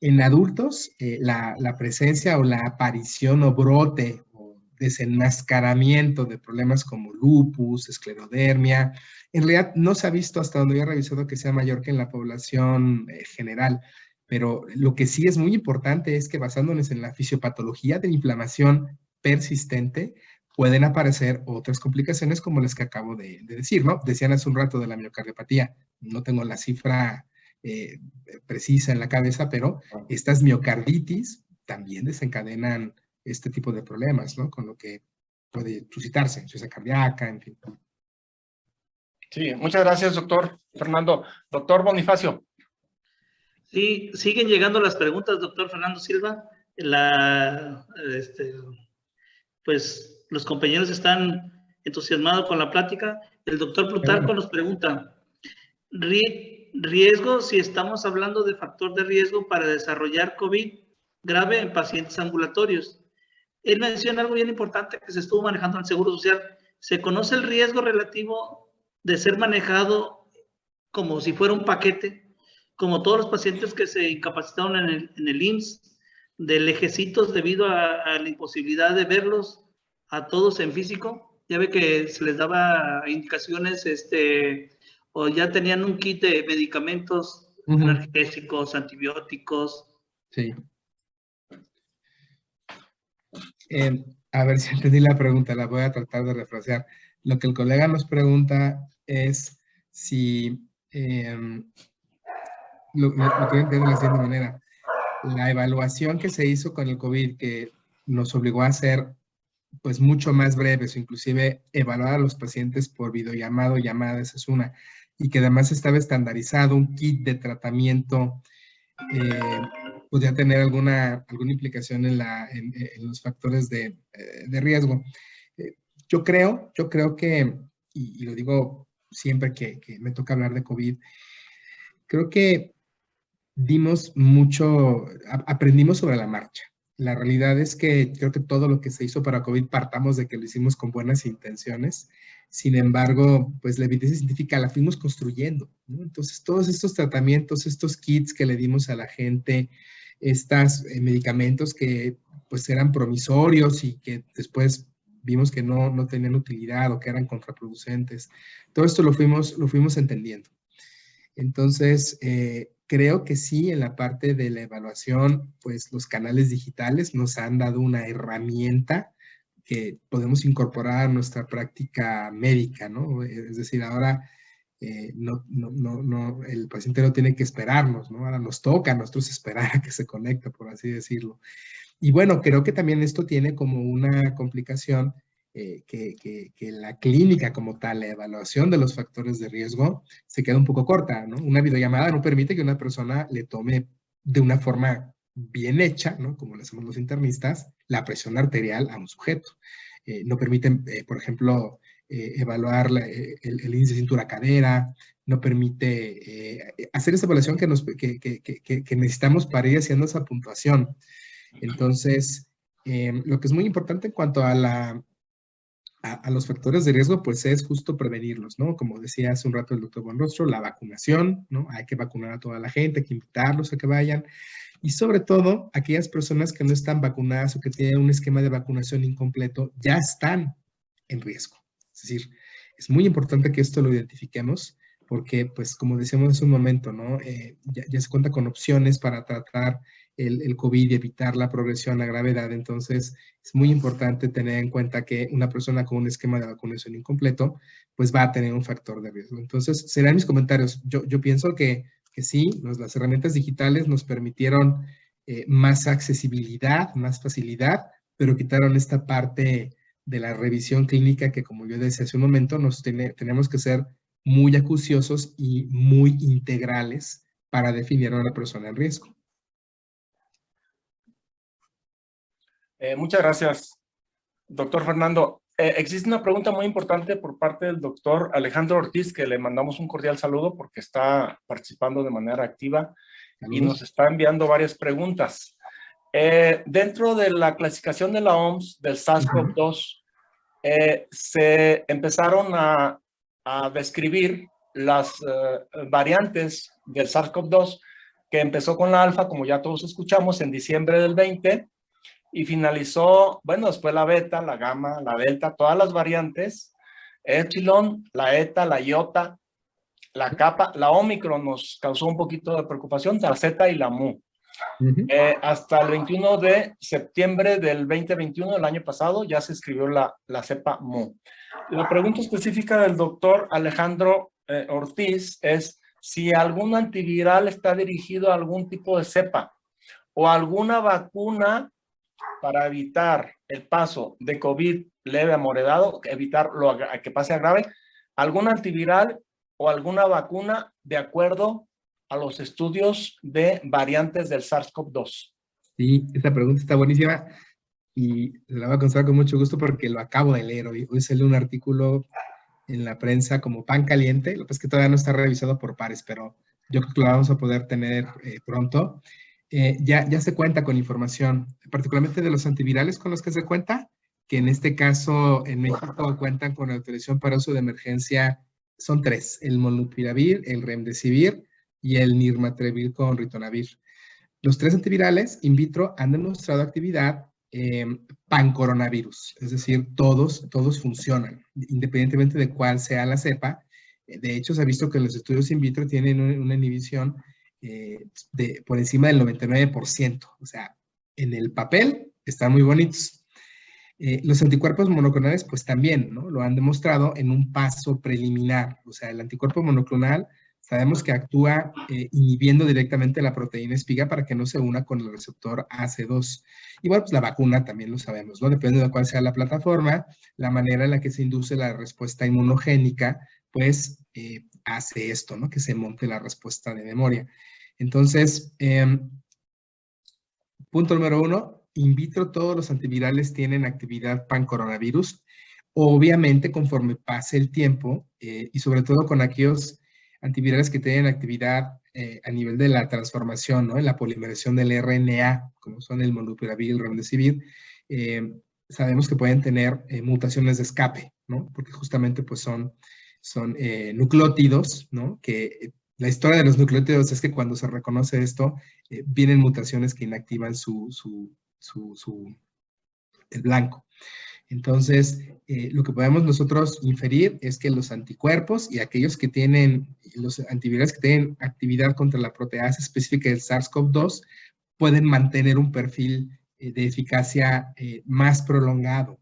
En adultos, la presencia o la aparición o brote o desenmascaramiento de problemas como lupus, esclerodermia, en realidad no se ha visto hasta donde yo he revisado que sea mayor que en la población general. Pero lo que sí es muy importante es que basándonos en la fisiopatología de la inflamación persistente, pueden aparecer otras complicaciones como las que acabo de decir, ¿no? Decían hace un rato de la miocardiopatía, no tengo la cifra precisa en la cabeza, pero estas miocarditis también desencadenan este tipo de problemas, ¿no? Con lo que puede suscitarse, insuficiencia cardíaca, en fin. Sí, muchas gracias, doctor Fernando. Doctor Bonifacio. Sí, siguen llegando las preguntas, doctor Fernando Silva. Pues los compañeros están entusiasmados con la plática. El doctor Plutarco nos pregunta, riesgo si estamos hablando de factor de riesgo para desarrollar COVID grave en pacientes ambulatorios. Él menciona algo bien importante que se estuvo manejando en el Seguro Social. Se conoce el riesgo relativo de ser manejado como si fuera un paquete, como todos los pacientes que se incapacitaron en el IMSS, de lejecitos debido a la imposibilidad de verlos a todos en físico. Ya ve que se les daba indicaciones, o ya tenían un kit de medicamentos analgésicos, antibióticos. Sí. A ver si entendí la pregunta, la voy a tratar de refrasear. Lo que el colega nos pregunta es si, lo que entiendo de la siguiente manera, la evaluación que se hizo con el COVID, que nos obligó a hacer pues mucho más breves, o inclusive evaluar a los pacientes por videollamada o llamadas, es una. y que además estaba estandarizado un kit de tratamiento, podría tener alguna implicación en los factores de riesgo. Yo creo que, y lo digo siempre que me toca hablar de COVID, creo que aprendimos sobre la marcha. La realidad es que creo que todo lo que se hizo para COVID partamos de que lo hicimos con buenas intenciones. Sin embargo, pues la evidencia científica la fuimos construyendo, ¿no? Entonces, todos estos tratamientos, estos kits que le dimos a la gente, estos medicamentos que pues eran promisorios y que después vimos que no tenían utilidad o que eran contraproducentes, todo esto lo fuimos entendiendo. Entonces, creo que sí, en la parte de la evaluación, pues los canales digitales nos han dado una herramienta que podemos incorporar a nuestra práctica médica, ¿no? Es decir, ahora el paciente no tiene que esperarnos, ¿no? Ahora nos toca a nosotros esperar a que se conecte, por así decirlo. Y bueno, creo que también esto tiene como una complicación que la clínica como tal, la evaluación de los factores de riesgo, se queda un poco corta, ¿no? Una videollamada no permite que una persona le tome de una forma bien hecha, ¿no? Como lo hacemos los internistas, la presión arterial a un sujeto. No permiten, por ejemplo, evaluar el índice de cintura-cadera, no permite hacer esa evaluación que necesitamos para ir haciendo esa puntuación. Entonces, lo que es muy importante en cuanto a los factores de riesgo, pues es justo prevenirlos, ¿no? Como decía hace un rato el doctor Buenrostro, la vacunación, ¿no? Hay que vacunar a toda la gente, hay que invitarlos a que vayan. Y sobre todo, aquellas personas que no están vacunadas o que tienen un esquema de vacunación incompleto, ya están en riesgo. Es decir, es muy importante que esto lo identifiquemos porque, pues, como decíamos hace un momento, ¿no? Ya se cuenta con opciones para tratar el COVID y evitar la progresión a gravedad. Entonces, es muy importante tener en cuenta que una persona con un esquema de vacunación incompleto, pues va a tener un factor de riesgo. Entonces, serán mis comentarios. Yo pienso que sí, las herramientas digitales nos permitieron más accesibilidad, más facilidad, pero quitaron esta parte de la revisión clínica que, como yo decía hace un momento, tenemos que ser muy acuciosos y muy integrales para definir a una persona en riesgo. Muchas gracias, doctor Fernando. Existe una pregunta muy importante por parte del doctor Alejandro Ortiz, que le mandamos un cordial saludo porque está participando de manera activa y nos está enviando varias preguntas. Dentro de la clasificación de la OMS del SARS-CoV-2, se empezaron a describir las variantes del SARS-CoV-2, que empezó con la alfa, como ya todos escuchamos, en diciembre del 20, y finalizó, bueno, después la beta, la gamma, la delta, todas las variantes, epsilon, la eta, la iota, la kappa, la omicron nos causó un poquito de preocupación, la zeta y la mu. Hasta el 21 de septiembre del 2021, el año pasado, ya se escribió la cepa mu. La pregunta específica del doctor Alejandro Ortiz es si algún antiviral está dirigido a algún tipo de cepa o alguna vacuna para evitar el paso de COVID leve a moderado, evitar que pase a grave, algún antiviral o alguna vacuna de acuerdo a los estudios de variantes del SARS-CoV-2. Sí, esta pregunta está buenísima y la voy a contestar con mucho gusto porque lo acabo de leer hoy. Hoy salió un artículo en la prensa como pan caliente, lo que es que todavía no está revisado por pares, pero yo creo que lo vamos a poder tener pronto. Ya se cuenta con información, particularmente de los antivirales con los que se cuenta, que en este caso en México cuentan con autorización para uso de emergencia, son 3, el molnupiravir, el remdesivir y el nirmatrelvir con ritonavir. Los 3 antivirales in vitro han demostrado actividad pan-coronavirus, es decir, todos funcionan, independientemente de cuál sea la cepa. De hecho, se ha visto que los estudios in vitro tienen una inhibición por encima del 99%. O sea, en el papel están muy bonitos. Los anticuerpos monoclonales, pues también, ¿no? Lo han demostrado en un paso preliminar. O sea, el anticuerpo monoclonal sabemos que actúa inhibiendo directamente la proteína espiga para que no se una con el receptor AC2. Y bueno, pues la vacuna también lo sabemos, ¿no? Depende de cuál sea la plataforma, la manera en la que se induce la respuesta inmunogénica, pues hace esto, ¿no? Que se monte la respuesta de memoria. Entonces, punto número 1, in vitro todos los antivirales tienen actividad pan-coronavirus. Obviamente, conforme pase el tiempo, y sobre todo con aquellos antivirales que tienen actividad a nivel de la transformación, ¿no? En la polimerización del RNA, como son el molnupiravir y el remdesivir, sabemos que pueden tener mutaciones de escape, ¿no? Porque justamente pues son nucleótidos, ¿no? Que la historia de los nucleótidos es que cuando se reconoce esto, vienen mutaciones que inactivan el blanco. Entonces, lo que podemos nosotros inferir es que los anticuerpos y aquellos que tienen, los antivirales que tienen actividad contra la proteasa específica del SARS-CoV-2 pueden mantener un perfil de eficacia más prolongado.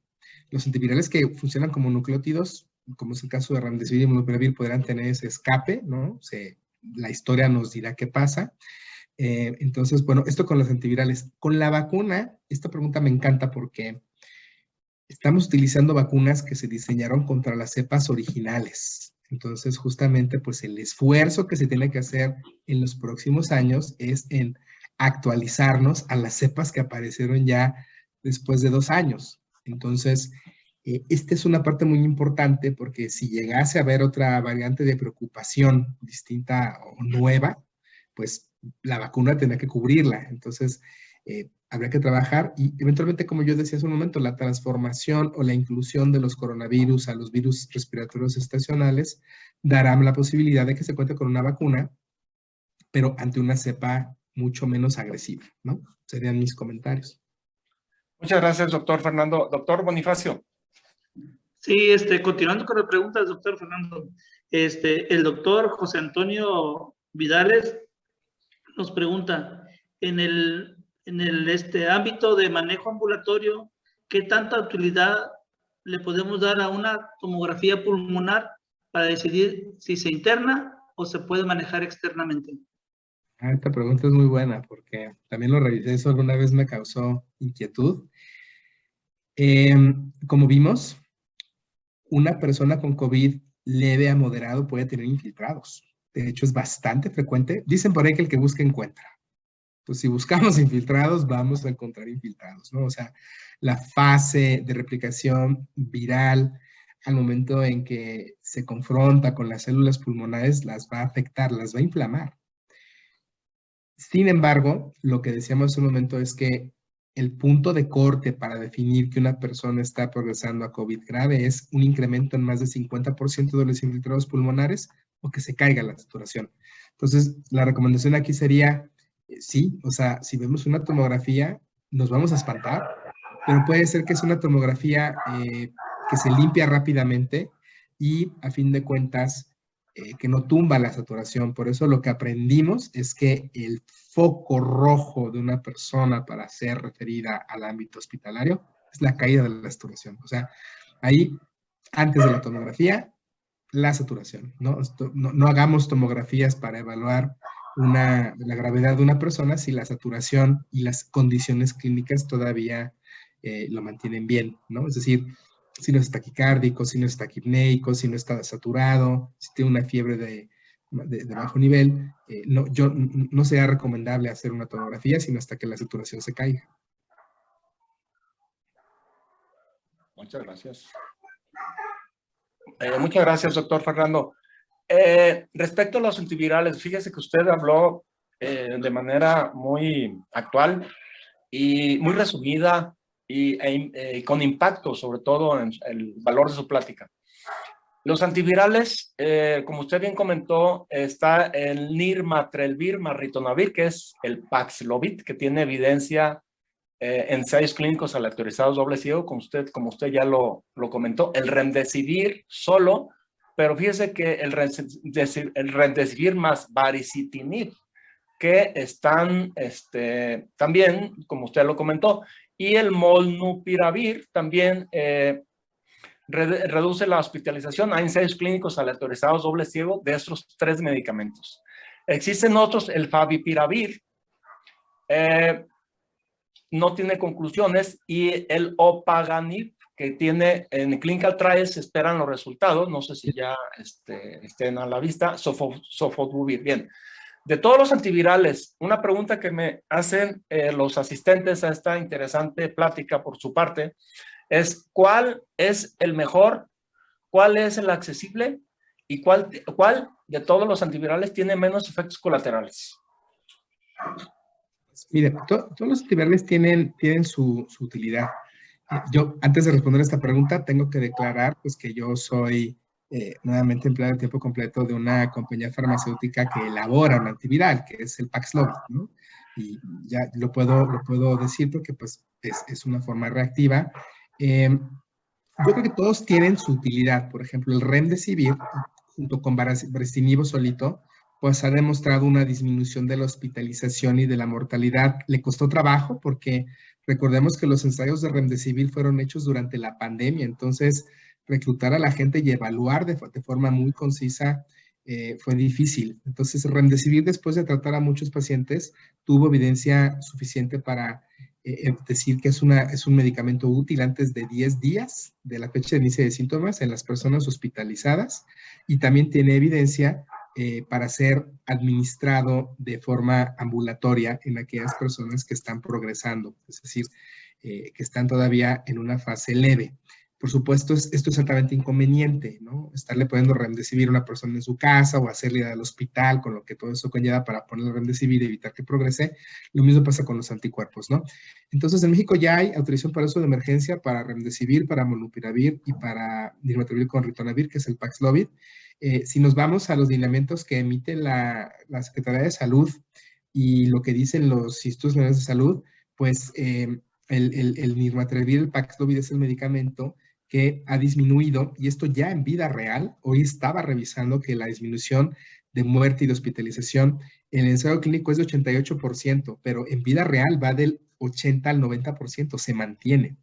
Los antivirales que funcionan como nucleótidos, como es el caso de remdesivir y molnupiravir, podrán tener ese escape, ¿no? La historia nos dirá qué pasa. Entonces, bueno, esto con los antivirales. Con la vacuna, esta pregunta me encanta porque estamos utilizando vacunas que se diseñaron contra las cepas originales. Entonces, justamente, pues el esfuerzo que se tiene que hacer en los próximos años es en actualizarnos a las cepas que aparecieron ya después de 2 años. Entonces, esta es una parte muy importante porque si llegase a haber otra variante de preocupación distinta o nueva, pues la vacuna tendrá que cubrirla. Entonces, habrá que trabajar y eventualmente, como yo decía hace un momento, la transformación o la inclusión de los coronavirus a los virus respiratorios estacionales dará la posibilidad de que se cuente con una vacuna, pero ante una cepa mucho menos agresiva, ¿no? Serían mis comentarios. Muchas gracias, doctor Fernando. Doctor Bonifacio. Sí, continuando con las preguntas, doctor Fernando, el doctor José Antonio Vidales nos pregunta, en el ámbito de manejo ambulatorio, ¿qué tanta utilidad le podemos dar a una tomografía pulmonar para decidir si se interna o se puede manejar externamente? Esta pregunta es muy buena porque también lo revisé, eso alguna vez me causó inquietud. Como vimos, una persona con COVID leve a moderado puede tener infiltrados. De hecho, es bastante frecuente. Dicen por ahí que el que busca encuentra. Pues si buscamos infiltrados, vamos a encontrar infiltrados, ¿no? O sea, la fase de replicación viral al momento en que se confronta con las células pulmonares las va a afectar, las va a inflamar. Sin embargo, lo que decíamos hace un momento es que el punto de corte para definir que una persona está progresando a COVID grave es un incremento en más de 50% de los infiltrados pulmonares o que se caiga la saturación. Entonces, la recomendación aquí sería, sí, o sea, si vemos una tomografía, nos vamos a espantar, pero puede ser que es una tomografía que se limpia rápidamente y, a fin de cuentas, que no tumba la saturación. Por eso lo que aprendimos es que el foco rojo de una persona para ser referida al ámbito hospitalario es la caída de la saturación. O sea, ahí, antes de la tomografía, la saturación, ¿no? No hagamos tomografías para evaluar la gravedad de una persona si la saturación y las condiciones clínicas todavía lo mantienen bien, ¿no? Es decir, si no es taquicárdico, si no es taquipneico, si no está saturado, si tiene una fiebre de bajo nivel, no sería recomendable hacer una tomografía sino hasta que la saturación se caiga. Muchas gracias. Muchas gracias, doctor Fernando. Respecto a los antivirales, fíjese que usted habló de manera muy actual y muy resumida y con impacto, sobre todo en el valor de su plática. Los antivirales, como usted bien comentó, está el nirmatrelvir, ritonavir, que es el Paxlovid, que tiene evidencia ensayos clínicos aleatorizados doble ciego, como usted ya lo comentó. El remdesivir solo, pero fíjese que el remdesivir más baricitinib, que están también, como usted lo comentó, y el molnupiravir también reduce la hospitalización. Hay ensayos clínicos aleatorizados doble ciego de estos 3 medicamentos. Existen otros, el favipiravir, no tiene conclusiones, y el opaganib, que tiene en Clinical Trials, se esperan los resultados, no sé si ya estén a la vista, Sofosbuvir. Bien, de todos los antivirales, una pregunta que me hacen los asistentes a esta interesante plática por su parte es: ¿cuál es el mejor? ¿Cuál es el accesible? ¿Y cuál de todos los antivirales tiene menos efectos colaterales? Mire, todos los antivirales tienen su utilidad. Yo, antes de responder esta pregunta, tengo que declarar pues, que yo soy nuevamente empleado de tiempo completo de una compañía farmacéutica que elabora un antiviral, que es el Paxlovid, ¿no? Y ya lo puedo decir porque pues, es una forma reactiva. Yo creo que todos tienen su utilidad. Por ejemplo, el Remdesivir, junto con Bristinivo solito, pues ha demostrado una disminución de la hospitalización y de la mortalidad. Le costó trabajo porque recordemos que los ensayos de Remdesivir fueron hechos durante la pandemia, entonces reclutar a la gente y evaluar de forma muy concisa fue difícil. Entonces Remdesivir, después de tratar a muchos pacientes, tuvo evidencia suficiente para decir que es un medicamento útil antes de 10 días de la fecha de inicio de síntomas en las personas hospitalizadas, y también tiene evidencia para ser administrado de forma ambulatoria en aquellas personas que están progresando, es decir, que están todavía en una fase leve. Por supuesto, esto es altamente inconveniente, ¿no? Estarle poniendo Remdesivir a una persona en su casa o hacerle ir al hospital, con lo que todo eso conlleva para ponerle Remdesivir y evitar que progrese. Lo mismo pasa con los anticuerpos, ¿no? Entonces, en México ya hay autorización para uso de emergencia para Remdesivir, para Molnupiravir y para Nirmatrelvir con Ritonavir, que es el Paxlovid. Si nos vamos a los lineamientos que emite la Secretaría de Salud y lo que dicen los institutos nacionales de salud, pues el Nirmatrelvir, el Paxlovid, es el medicamento que ha disminuido, y esto ya en vida real. Hoy estaba revisando que la disminución de muerte y de hospitalización en el ensayo clínico es de 88%, pero en vida real va del 80 al 90%, se mantiene.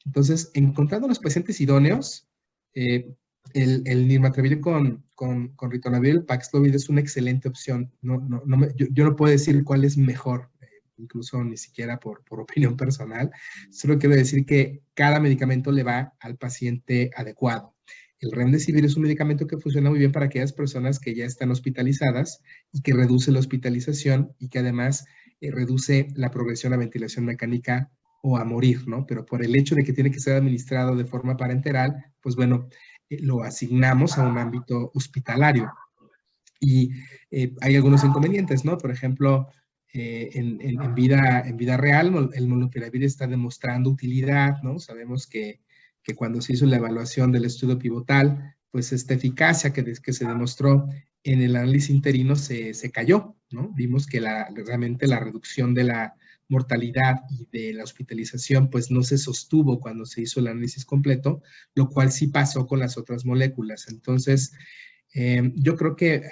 Entonces, encontrando los pacientes idóneos, el Nirmatrelvir con Ritonavir, el Paxlovid, es una excelente opción. Yo no puedo decir cuál es mejor, incluso ni siquiera por opinión personal. Solo quiero decir que cada medicamento le va al paciente adecuado. El Remdesivir es un medicamento que funciona muy bien para aquellas personas que ya están hospitalizadas y que reduce la hospitalización y que además reduce la progresión a ventilación mecánica o a morir, ¿no? Pero por el hecho de que tiene que ser administrado de forma parenteral, pues bueno, lo asignamos a un ámbito hospitalario. Y hay algunos inconvenientes, ¿no? Por ejemplo, en vida real, el Molnupiravir está demostrando utilidad, ¿no? Sabemos que cuando se hizo la evaluación del estudio pivotal, pues esta eficacia que se demostró en el análisis interino se cayó, ¿no? Vimos que realmente la reducción de la mortalidad y de la hospitalización pues no se sostuvo cuando se hizo el análisis completo, lo cual sí pasó con las otras moléculas. Entonces, yo creo que,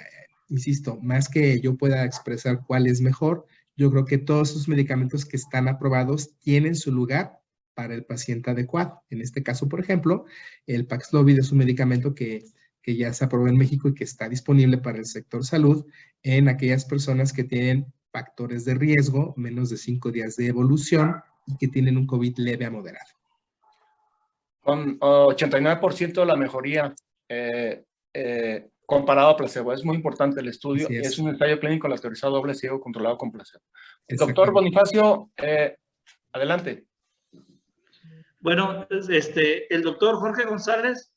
insisto, más que yo pueda expresar cuál es mejor, yo creo que todos esos medicamentos que están aprobados tienen su lugar para el paciente adecuado. En este caso, por ejemplo, el Paxlovid es un medicamento que ya se aprobó en México y que está disponible para el sector salud en aquellas personas que tienen factores de riesgo, menos de 5 días de evolución y que tienen un COVID leve a moderado. Con 89% de la mejoría comparado a placebo. Es muy importante el estudio. Es un ensayo clínico aleatorizado doble ciego controlado con placebo. Doctor Bonifacio, adelante. Bueno, el doctor Jorge González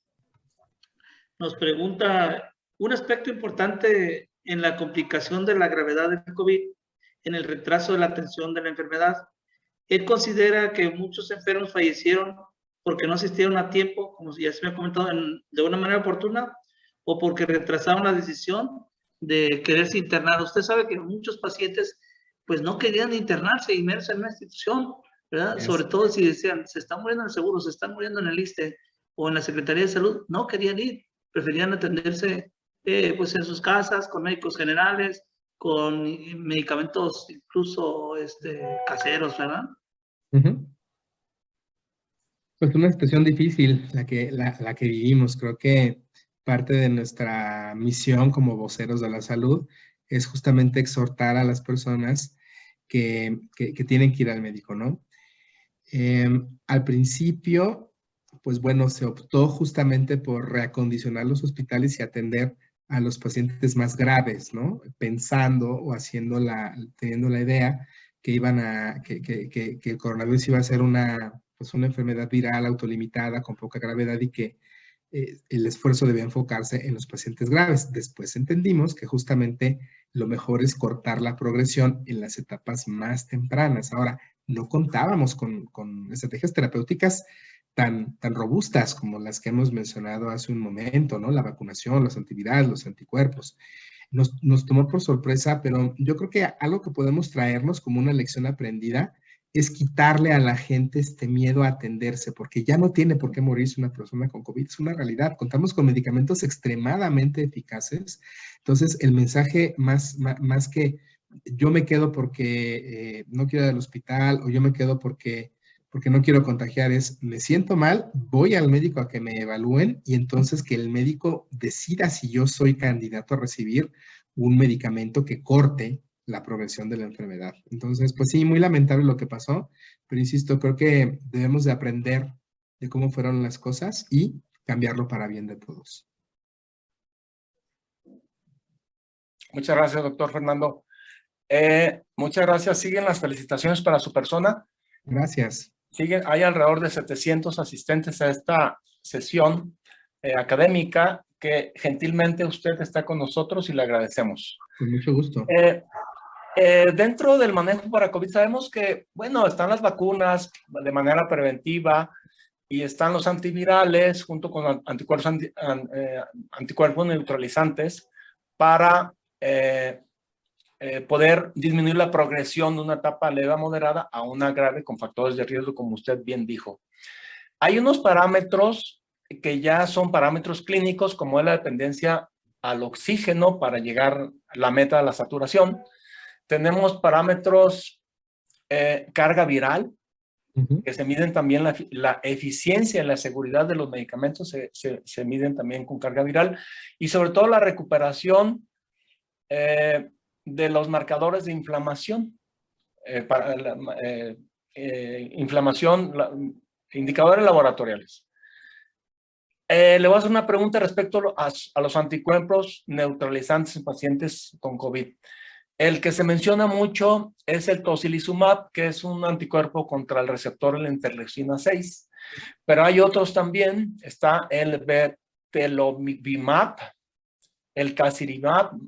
nos pregunta un aspecto importante en la complicación de la gravedad del COVID, en el retraso de la atención de la enfermedad. Él considera que muchos enfermos fallecieron porque no asistieron a tiempo, como ya se me ha comentado, de una manera oportuna, o porque retrasaron la decisión de quererse internar. Usted sabe que muchos pacientes pues no querían internarse, inmersos en una institución, ¿verdad? Sobre todo si decían, se están muriendo en el seguro, se están muriendo en el ISSSTE o en la Secretaría de Salud, no querían ir, preferían atenderse pues en sus casas, con médicos generales, con medicamentos incluso caseros, ¿verdad? Pues una situación difícil la que vivimos. Creo que parte de nuestra misión como voceros de la salud es justamente exhortar a las personas que tienen que ir al médico, ¿no? Al principio, pues bueno, se optó justamente por reacondicionar los hospitales y atender a los pacientes más graves, ¿no? Pensando o teniendo la idea que que el coronavirus iba a ser pues una enfermedad viral autolimitada con poca gravedad y que el esfuerzo debía enfocarse en los pacientes graves. Después entendimos que justamente lo mejor es cortar la progresión en las etapas más tempranas. Ahora, no contábamos con estrategias terapéuticas tan robustas como las que hemos mencionado hace un momento, ¿no? La vacunación, los antivirales, los anticuerpos. Nos tomó por sorpresa, pero yo creo que algo que podemos traernos como una lección aprendida es quitarle a la gente este miedo a atenderse, porque ya no tiene por qué morirse una persona con COVID, es una realidad. Contamos con medicamentos extremadamente eficaces. Entonces, el mensaje más que yo me quedo porque no quiero ir al hospital o yo me quedo porque no quiero contagiar es, me siento mal, voy al médico a que me evalúen y entonces que el médico decida si yo soy candidato a recibir un medicamento que corte la progresión de la enfermedad. Entonces, pues sí, muy lamentable lo que pasó, pero insisto, creo que debemos de aprender de cómo fueron las cosas y cambiarlo para bien de todos. Muchas gracias, doctor Fernando. Muchas gracias. Siguen las felicitaciones para su persona. Gracias. Hay alrededor de 700 asistentes a esta sesión académica que gentilmente usted está con nosotros y le agradecemos. Con mucho gusto. Dentro del manejo para COVID sabemos que, bueno, están las vacunas de manera preventiva y están los antivirales junto con anticuerpos neutralizantes para poder disminuir la progresión de una etapa leve a moderada a una grave con factores de riesgo, como usted bien dijo. Hay unos parámetros que ya son parámetros clínicos, como es la dependencia al oxígeno para llegar a la meta de la saturación. Tenemos parámetros carga viral, que se miden también la eficiencia y la seguridad de los medicamentos, se miden también con carga viral, y sobre todo la recuperación de los marcadores de inflamación, indicadores laboratoriales. Le voy a hacer una pregunta respecto a los anticuerpos neutralizantes en pacientes con COVID. El que se menciona mucho es el tocilizumab, que es un anticuerpo contra el receptor de la interleucina 6, pero hay otros también. Está el betelovimab, el casirivimab,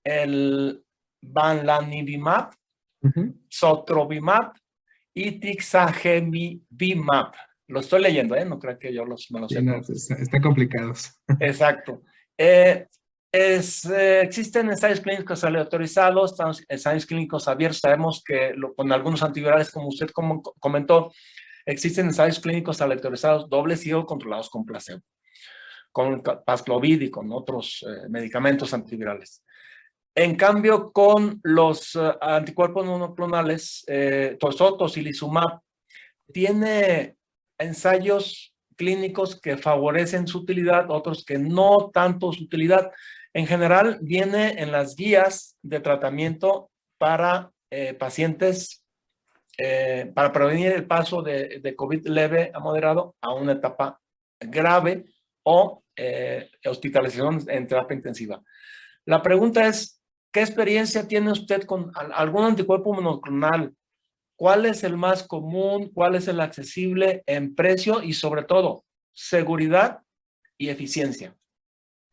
el banlanivimab, sotrovimab y tixagevimab. Lo estoy leyendo, no creo que yo me lo sepa. Sí, no, está complicados. Exacto. Existen ensayos clínicos aleatorizados, ensayos clínicos abiertos. Sabemos que con algunos antivirales, como usted comentó, existen ensayos clínicos aleatorizados doble ciego controlados con placebo, con Paxlovid y con otros medicamentos antivirales. En cambio, con los anticuerpos monoclonales, tocilizumab tiene ensayos clínicos que favorecen su utilidad, otros que no tanto su utilidad. En general, viene en las guías de tratamiento para pacientes, para prevenir el paso de COVID leve a moderado a una etapa grave o hospitalización en terapia intensiva. La pregunta es, ¿qué experiencia tiene usted con algún anticuerpo monoclonal? ¿Cuál es el más común? ¿Cuál es el accesible en precio? Y sobre todo, seguridad y eficiencia.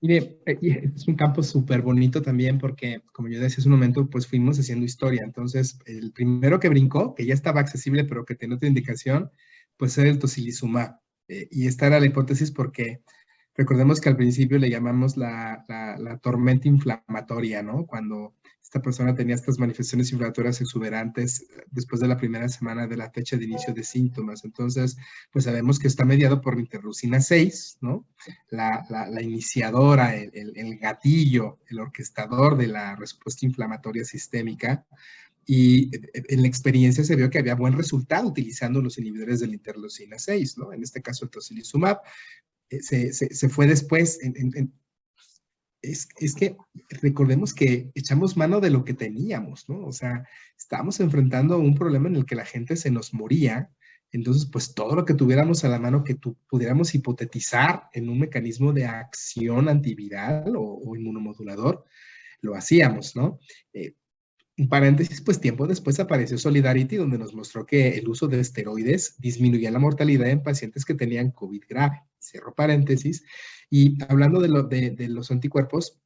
Mire, es un campo súper bonito también porque, como yo decía hace un momento, pues fuimos haciendo historia. Entonces, el primero que brincó, que ya estaba accesible, pero que tenía otra indicación, pues era el tocilizumab. Y esta era la hipótesis porque recordemos que al principio le llamamos la tormenta inflamatoria, ¿no? Cuando esta persona tenía estas manifestaciones inflamatorias exuberantes después de la primera semana de la fecha de inicio de síntomas. Entonces, pues sabemos que está mediado por la interleucina 6, ¿no? La iniciadora, el gatillo, el orquestador de la respuesta inflamatoria sistémica. Y en la experiencia se vio que había buen resultado utilizando los inhibidores de la interleucina 6, ¿no? En este caso el tocilizumab. Se fue después. Es que recordemos que echamos mano de lo que teníamos, ¿no? O sea, estábamos enfrentando un problema en el que la gente se nos moría Entonces, pues todo lo que tuviéramos a la mano que pudiéramos hipotetizar en un mecanismo de acción antiviral o inmunomodulador, lo hacíamos, ¿no? Un paréntesis, pues tiempo después apareció Solidarity, donde nos mostró que el uso de esteroides disminuía la mortalidad en pacientes que tenían COVID grave. Cierro paréntesis. Y hablando de los anticuerpos,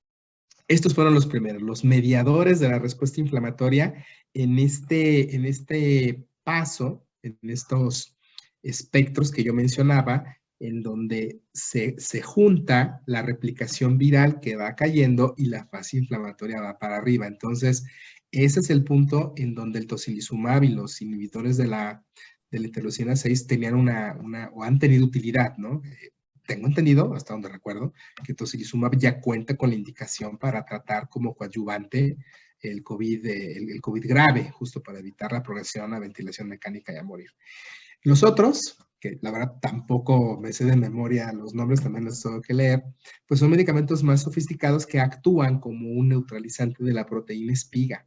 estos fueron los primeros, los mediadores de la respuesta inflamatoria en este paso, en estos espectros que yo mencionaba, en donde se junta la replicación viral que va cayendo y la fase inflamatoria va para arriba. Entonces, ese es el punto en donde el tocilizumab y los inhibidores de la interleucina 6 tenían o han tenido utilidad, ¿no? Tengo entendido, hasta donde recuerdo, que tocilizumab ya cuenta con la indicación para tratar como coadyuvante el COVID grave, justo para evitar la progresión a ventilación mecánica y a morir. Los otros, que la verdad tampoco me sé de memoria los nombres, también los tengo que leer, pues son medicamentos más sofisticados que actúan como un neutralizante de la proteína espiga.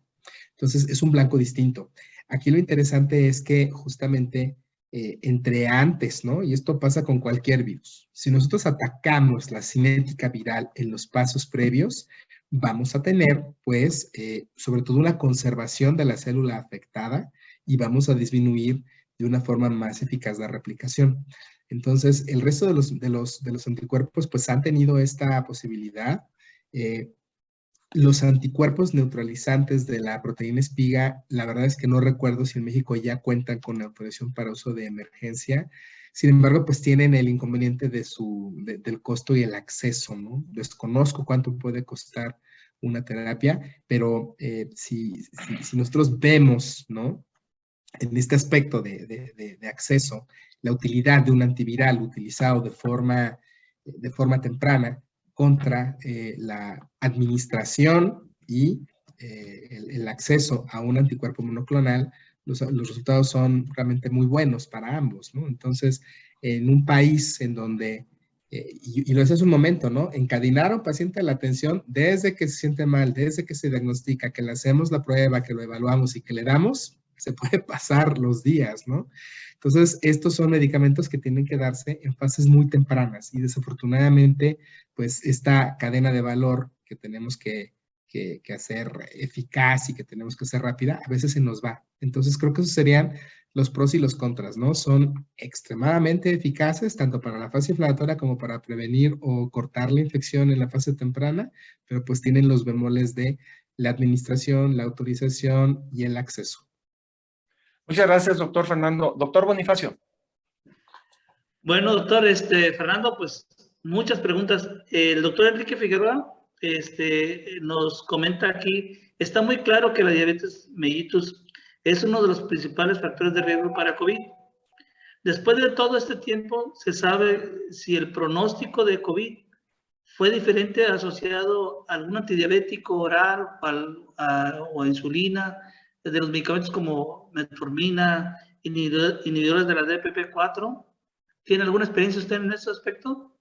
Entonces, es un blanco distinto. Aquí lo interesante es que justamente entre antes, ¿no? Y esto pasa con cualquier virus. Si nosotros atacamos la cinética viral en los pasos previos, vamos a tener, pues, sobre todo una conservación de la célula afectada y vamos a disminuir de una forma más eficaz la replicación. Entonces, el resto de los anticuerpos, pues, han tenido esta posibilidad. Los anticuerpos neutralizantes de la proteína espiga, la verdad es que no recuerdo si en México ya cuentan con autorización para uso de emergencia. Sin embargo, pues tienen el inconveniente del costo y el acceso, ¿no? Desconozco cuánto puede costar una terapia, pero si nosotros vemos, ¿no? En este aspecto de acceso, la utilidad de un antiviral utilizado de forma temprana, contra la administración y el acceso a un anticuerpo monoclonal, los resultados son realmente muy buenos para ambos, ¿no? Entonces, en un país en donde, y lo es hace un momento, ¿no? Encadenar a un paciente a la atención desde que se siente mal, desde que se diagnostica, que le hacemos la prueba, que lo evaluamos y que le damos, se puede pasar los días, ¿no? Entonces, estos son medicamentos que tienen que darse en fases muy tempranas y desafortunadamente, pues esta cadena de valor que tenemos que hacer eficaz y que tenemos que hacer rápida, a veces se nos va. Entonces, creo que esos serían los pros y los contras, ¿no? Son extremadamente eficaces tanto para la fase inflamatoria como para prevenir o cortar la infección en la fase temprana, pero pues tienen los bemoles de la administración, la autorización y el acceso. Muchas gracias, doctor Fernando. Doctor Bonifacio. Bueno, doctor Fernando, pues muchas preguntas. El doctor Enrique Figueroa nos comenta aquí, está muy claro que la diabetes mellitus es uno de los principales factores de riesgo para COVID. Después de todo este tiempo, ¿se sabe si el pronóstico de COVID fue diferente asociado a algún antidiabético oral o insulina, de los medicamentos como metformina, inhibidores de la DPP-4? ¿Tiene alguna experiencia usted en ese aspecto?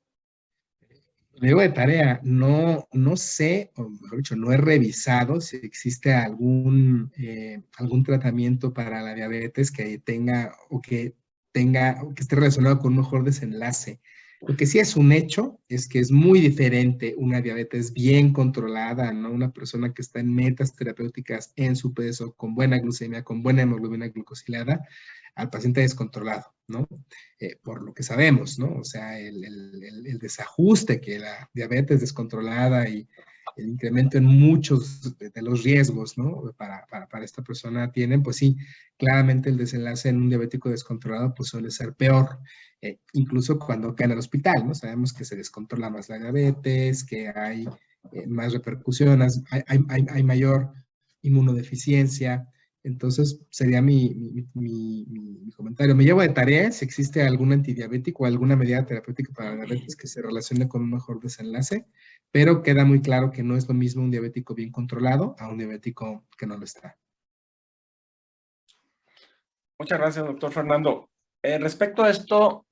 Me llevo de tarea, no sé, o mejor dicho, no he revisado si existe algún tratamiento para la diabetes que tenga o que esté relacionado con un mejor desenlace. Lo que sí es un hecho es que es muy diferente una diabetes bien controlada, ¿no? Una persona que está en metas terapéuticas en su peso, con buena glucemia, con buena hemoglobina glucosilada, al paciente descontrolado, ¿no? Por lo que sabemos, ¿no? O sea, el desajuste que la diabetes descontrolada y el incremento en muchos de los riesgos, ¿no? Para esta persona tienen, pues sí, claramente el desenlace en un diabético descontrolado pues suele ser peor, incluso cuando cae en el hospital, ¿no? Sabemos que se descontrola más la diabetes, que hay más repercusiones, hay mayor inmunodeficiencia. Entonces, sería mi comentario. Me llevo de tarea si existe algún antidiabético o alguna medida terapéutica para la diabetes que se relacione con un mejor desenlace, pero queda muy claro que no es lo mismo un diabético bien controlado a un diabético que no lo está. Muchas gracias, doctor Fernando. Respecto a esto,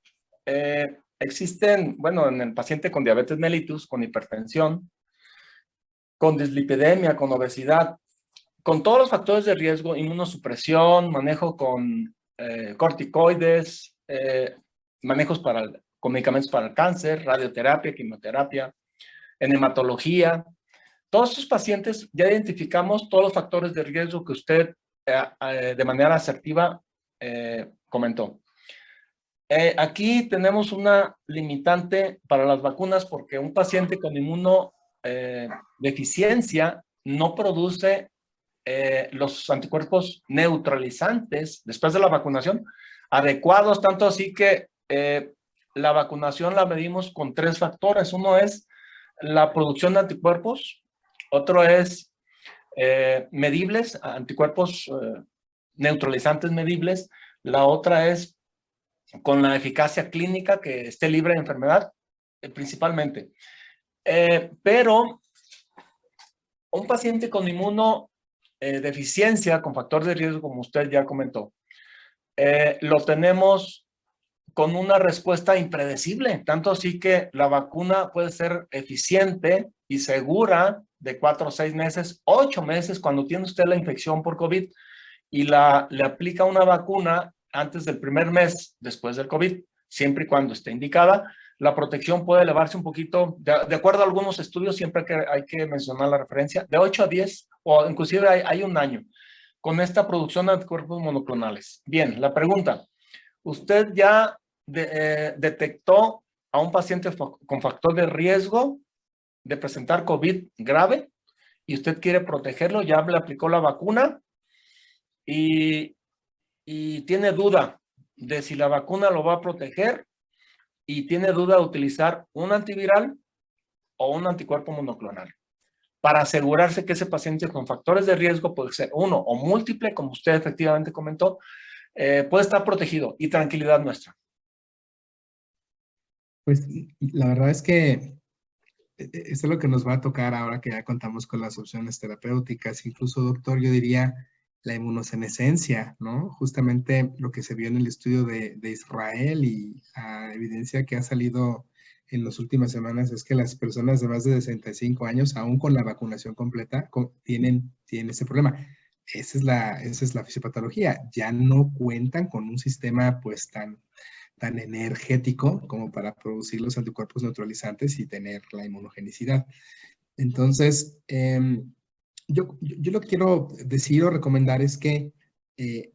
existen, bueno, en el paciente con diabetes mellitus, con hipertensión, con dislipidemia, con obesidad, con todos los factores de riesgo, inmunosupresión, manejo con corticoides, manejos con medicamentos para el cáncer, radioterapia, quimioterapia, en hematología. Todos estos pacientes ya identificamos todos los factores de riesgo que usted de manera asertiva comentó. Aquí tenemos una limitante para las vacunas porque un paciente con inmunodeficiencia no produce los anticuerpos neutralizantes después de la vacunación adecuados, tanto así que la vacunación la medimos con 3 factores. Uno es la producción de anticuerpos, otro es medibles, anticuerpos neutralizantes medibles, la otra es con la eficacia clínica que esté libre de enfermedad, principalmente. Pero un paciente con inmunodeficiencia, con factor de riesgo, como usted ya comentó, lo tenemos con una respuesta impredecible, tanto así que la vacuna puede ser eficiente y segura de 4 o 6 meses, 8 meses, cuando tiene usted la infección por COVID y le aplica una vacuna antes del primer mes después del COVID, siempre y cuando esté indicada. La protección puede elevarse un poquito, de acuerdo a algunos estudios, siempre hay que mencionar la referencia, de 8 a 10 o inclusive hay un año con esta producción de anticuerpos monoclonales. Bien, la pregunta, ¿usted ya detectó a un paciente con factor de riesgo de presentar COVID grave y usted quiere protegerlo? Ya le aplicó la vacuna y tiene duda de si la vacuna lo va a proteger y tiene duda de utilizar un antiviral o un anticuerpo monoclonal para asegurarse que ese paciente con factores de riesgo, puede ser uno o múltiple, como usted efectivamente comentó, puede estar protegido. Y tranquilidad nuestra. Pues la verdad es que eso es lo que nos va a tocar ahora que ya contamos con las opciones terapéuticas. Incluso, doctor, yo diría la inmunosenescencia, ¿no? Justamente lo que se vio en el estudio de Israel y la evidencia que ha salido en las últimas semanas es que las personas de más de 65 años, aún con la vacunación completa, tienen ese problema. Esa es la fisiopatología. Ya no cuentan con un sistema pues tan energético como para producir los anticuerpos neutralizantes y tener la inmunogenicidad. Entonces, yo lo que quiero decir o recomendar es que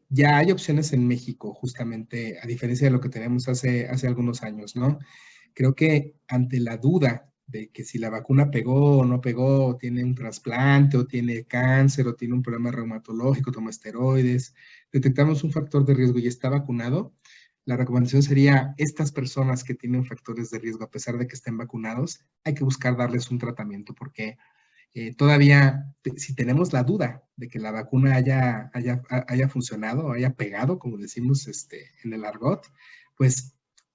ya hay opciones en México, justamente, a diferencia de lo que tenemos hace algunos años, ¿no? Creo que ante la duda de que si la vacuna pegó o no pegó, o tiene un trasplante, o tiene cáncer, o tiene un problema reumatológico, toma esteroides, detectamos un factor de riesgo y está vacunado, la recomendación sería, estas personas que tienen factores de riesgo, a pesar de que estén vacunados, hay que buscar darles un tratamiento, porque todavía, si tenemos la duda de que la vacuna haya funcionado, haya pegado, como decimos en el argot, pues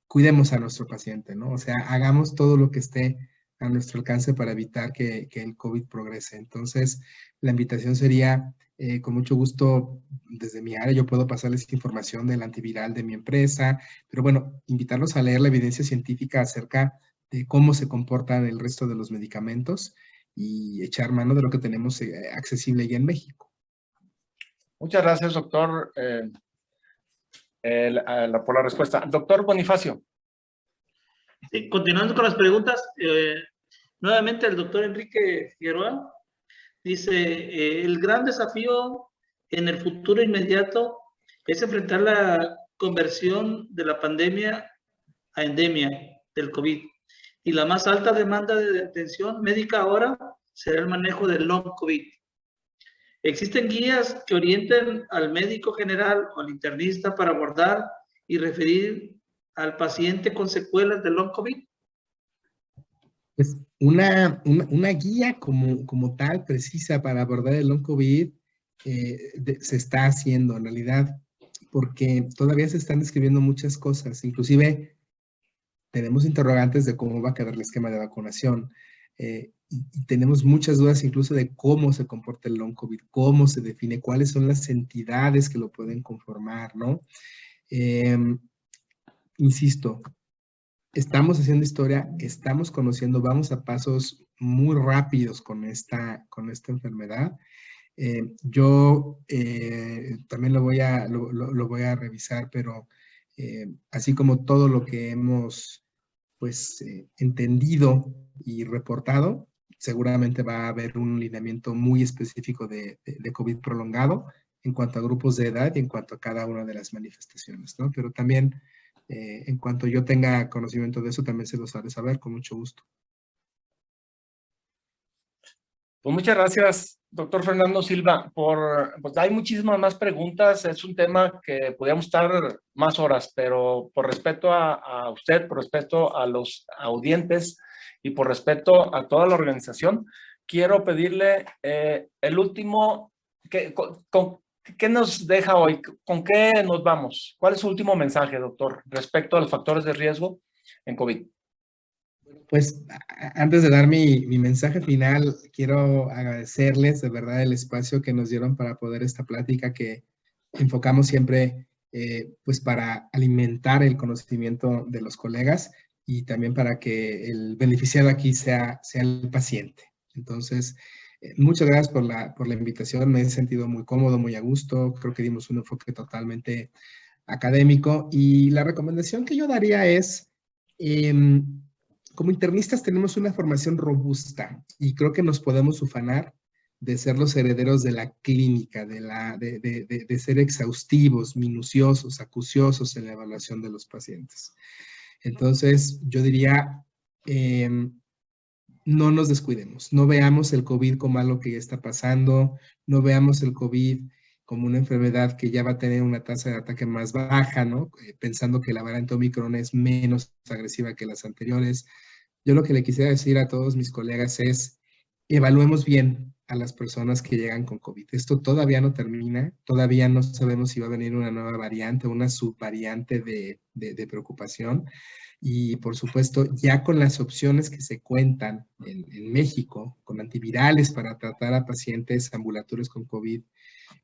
cuidemos a nuestro paciente, ¿no? O sea, hagamos todo lo que esté a nuestro alcance para evitar que el COVID progrese. Entonces, la invitación sería, con mucho gusto, desde mi área, yo puedo pasarles información del antiviral de mi empresa, pero bueno, invitarlos a leer la evidencia científica acerca de cómo se comportan el resto de los medicamentos y echar mano de lo que tenemos accesible ya en México. Muchas gracias, doctor, por la respuesta. Doctor Bonifacio. Sí, continuando con las preguntas, nuevamente el doctor Enrique Figueroa dice, el gran desafío en el futuro inmediato es enfrentar la conversión de la pandemia a endemia del COVID. Y la más alta demanda de atención médica ahora será el manejo del long COVID. ¿Existen guías que orienten al médico general o al internista para abordar y referir al paciente con secuelas del long COVID? Pues una guía como tal, precisa para abordar el long COVID, se está haciendo en realidad, porque todavía se están describiendo muchas cosas, inclusive tenemos interrogantes de cómo va a quedar el esquema de vacunación, y tenemos muchas dudas incluso de cómo se comporta el long COVID, cómo se define, cuáles son las entidades que lo pueden conformar, ¿no? Insisto, estamos haciendo historia, estamos conociendo, vamos a pasos muy rápidos con esta enfermedad. Yo también lo voy a revisar, pero así como todo lo que hemos pues entendido y reportado, seguramente va a haber un lineamiento muy específico de COVID prolongado en cuanto a grupos de edad y en cuanto a cada una de las manifestaciones, ¿no? Pero también, en cuanto yo tenga conocimiento de eso, también se los haré saber con mucho gusto. Pues muchas gracias, doctor Fernando Silva. Pues hay muchísimas más preguntas. Es un tema que podríamos estar más horas, pero por respeto a usted, por respeto a los audientes y por respeto a toda la organización, quiero pedirle el último, ¿qué nos deja hoy? ¿Con qué nos vamos? ¿Cuál es su último mensaje, doctor, respecto a los factores de riesgo en COVID? Pues antes de dar mi mensaje final, quiero agradecerles de verdad el espacio que nos dieron para poder esta plática que enfocamos siempre pues para alimentar el conocimiento de los colegas y también para que el beneficiado aquí sea el paciente. Entonces, muchas gracias por la invitación, me he sentido muy cómodo, muy a gusto, creo que dimos un enfoque totalmente académico y la recomendación que yo daría es... como internistas tenemos una formación robusta y creo que nos podemos ufanar de ser los herederos de la clínica, de ser exhaustivos, minuciosos, acuciosos en la evaluación de los pacientes. Entonces, yo diría, no nos descuidemos, no veamos el COVID como algo que ya está pasando, no veamos el COVID como una enfermedad que ya va a tener una tasa de ataque más baja, ¿no? Pensando que la variante Omicron es menos agresiva que las anteriores. Yo lo que le quisiera decir a todos mis colegas es, evaluemos bien a las personas que llegan con COVID. Esto todavía no termina, todavía no sabemos si va a venir una nueva variante, una subvariante de preocupación. Y por supuesto, ya con las opciones que se cuentan en México, con antivirales para tratar a pacientes ambulatorios con COVID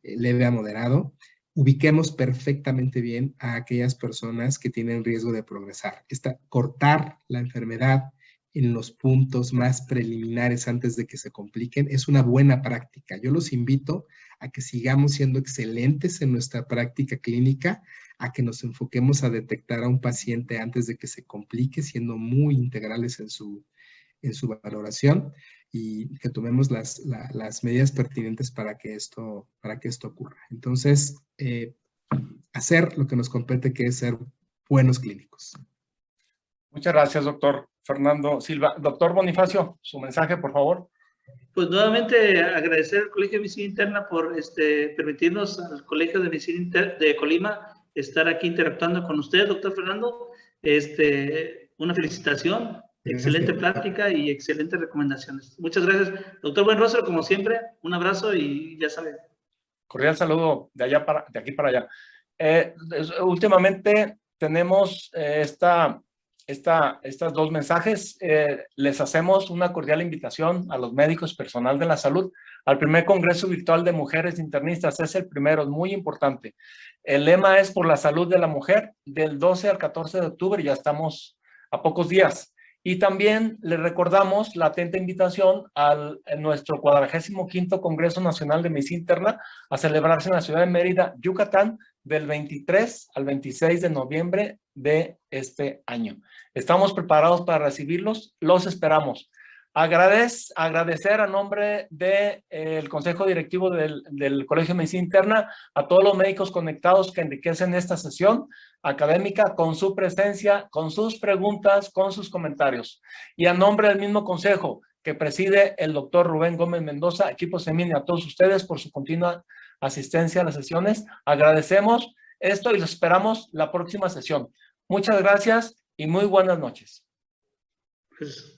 leve a moderado, ubiquemos perfectamente bien a aquellas personas que tienen riesgo de progresar. Cortar la enfermedad en los puntos más preliminares antes de que se compliquen es una buena práctica. Yo los invito a que sigamos siendo excelentes en nuestra práctica clínica, a que nos enfoquemos a detectar a un paciente antes de que se complique, siendo muy integrales en su valoración y que tomemos las medidas pertinentes para que esto ocurra. Entonces, hacer lo que nos compete, que es ser buenos clínicos. Muchas gracias, doctor Fernando Silva. Doctor Bonifacio, su mensaje, por favor. Pues nuevamente agradecer al Colegio de Medicina Interna por permitirnos al Colegio de Medicina de Colima estar aquí interactuando con usted, doctor Fernando. Una felicitación, excelente plática y excelentes recomendaciones. Muchas gracias. Doctor Buenrostro, como siempre, un abrazo y ya saben. Cordial saludo de aquí para allá. Últimamente tenemos estas dos mensajes. Les hacemos una cordial invitación a los médicos, personal de la salud, al primer Congreso Virtual de Mujeres Internistas. Es el primero, es muy importante. El lema es por la salud de la mujer, del 12 al 14 de octubre, ya estamos a pocos días. Y también les recordamos la atenta invitación a nuestro 45º Congreso Nacional de Medicina Interna a celebrarse en la ciudad de Mérida, Yucatán, del 23 al 26 de noviembre de este año. Estamos preparados para recibirlos, los esperamos. Agradecer a nombre del Consejo Directivo del Colegio de Medicina Interna a todos los médicos conectados que enriquecen esta sesión académica con su presencia, con sus preguntas, con sus comentarios. Y a nombre del mismo consejo que preside el doctor Rubén Gómez Mendoza, equipo Semini, a todos ustedes por su continua asistencia a las sesiones. Agradecemos esto y los esperamos la próxima sesión. Muchas gracias y muy buenas noches. Pues,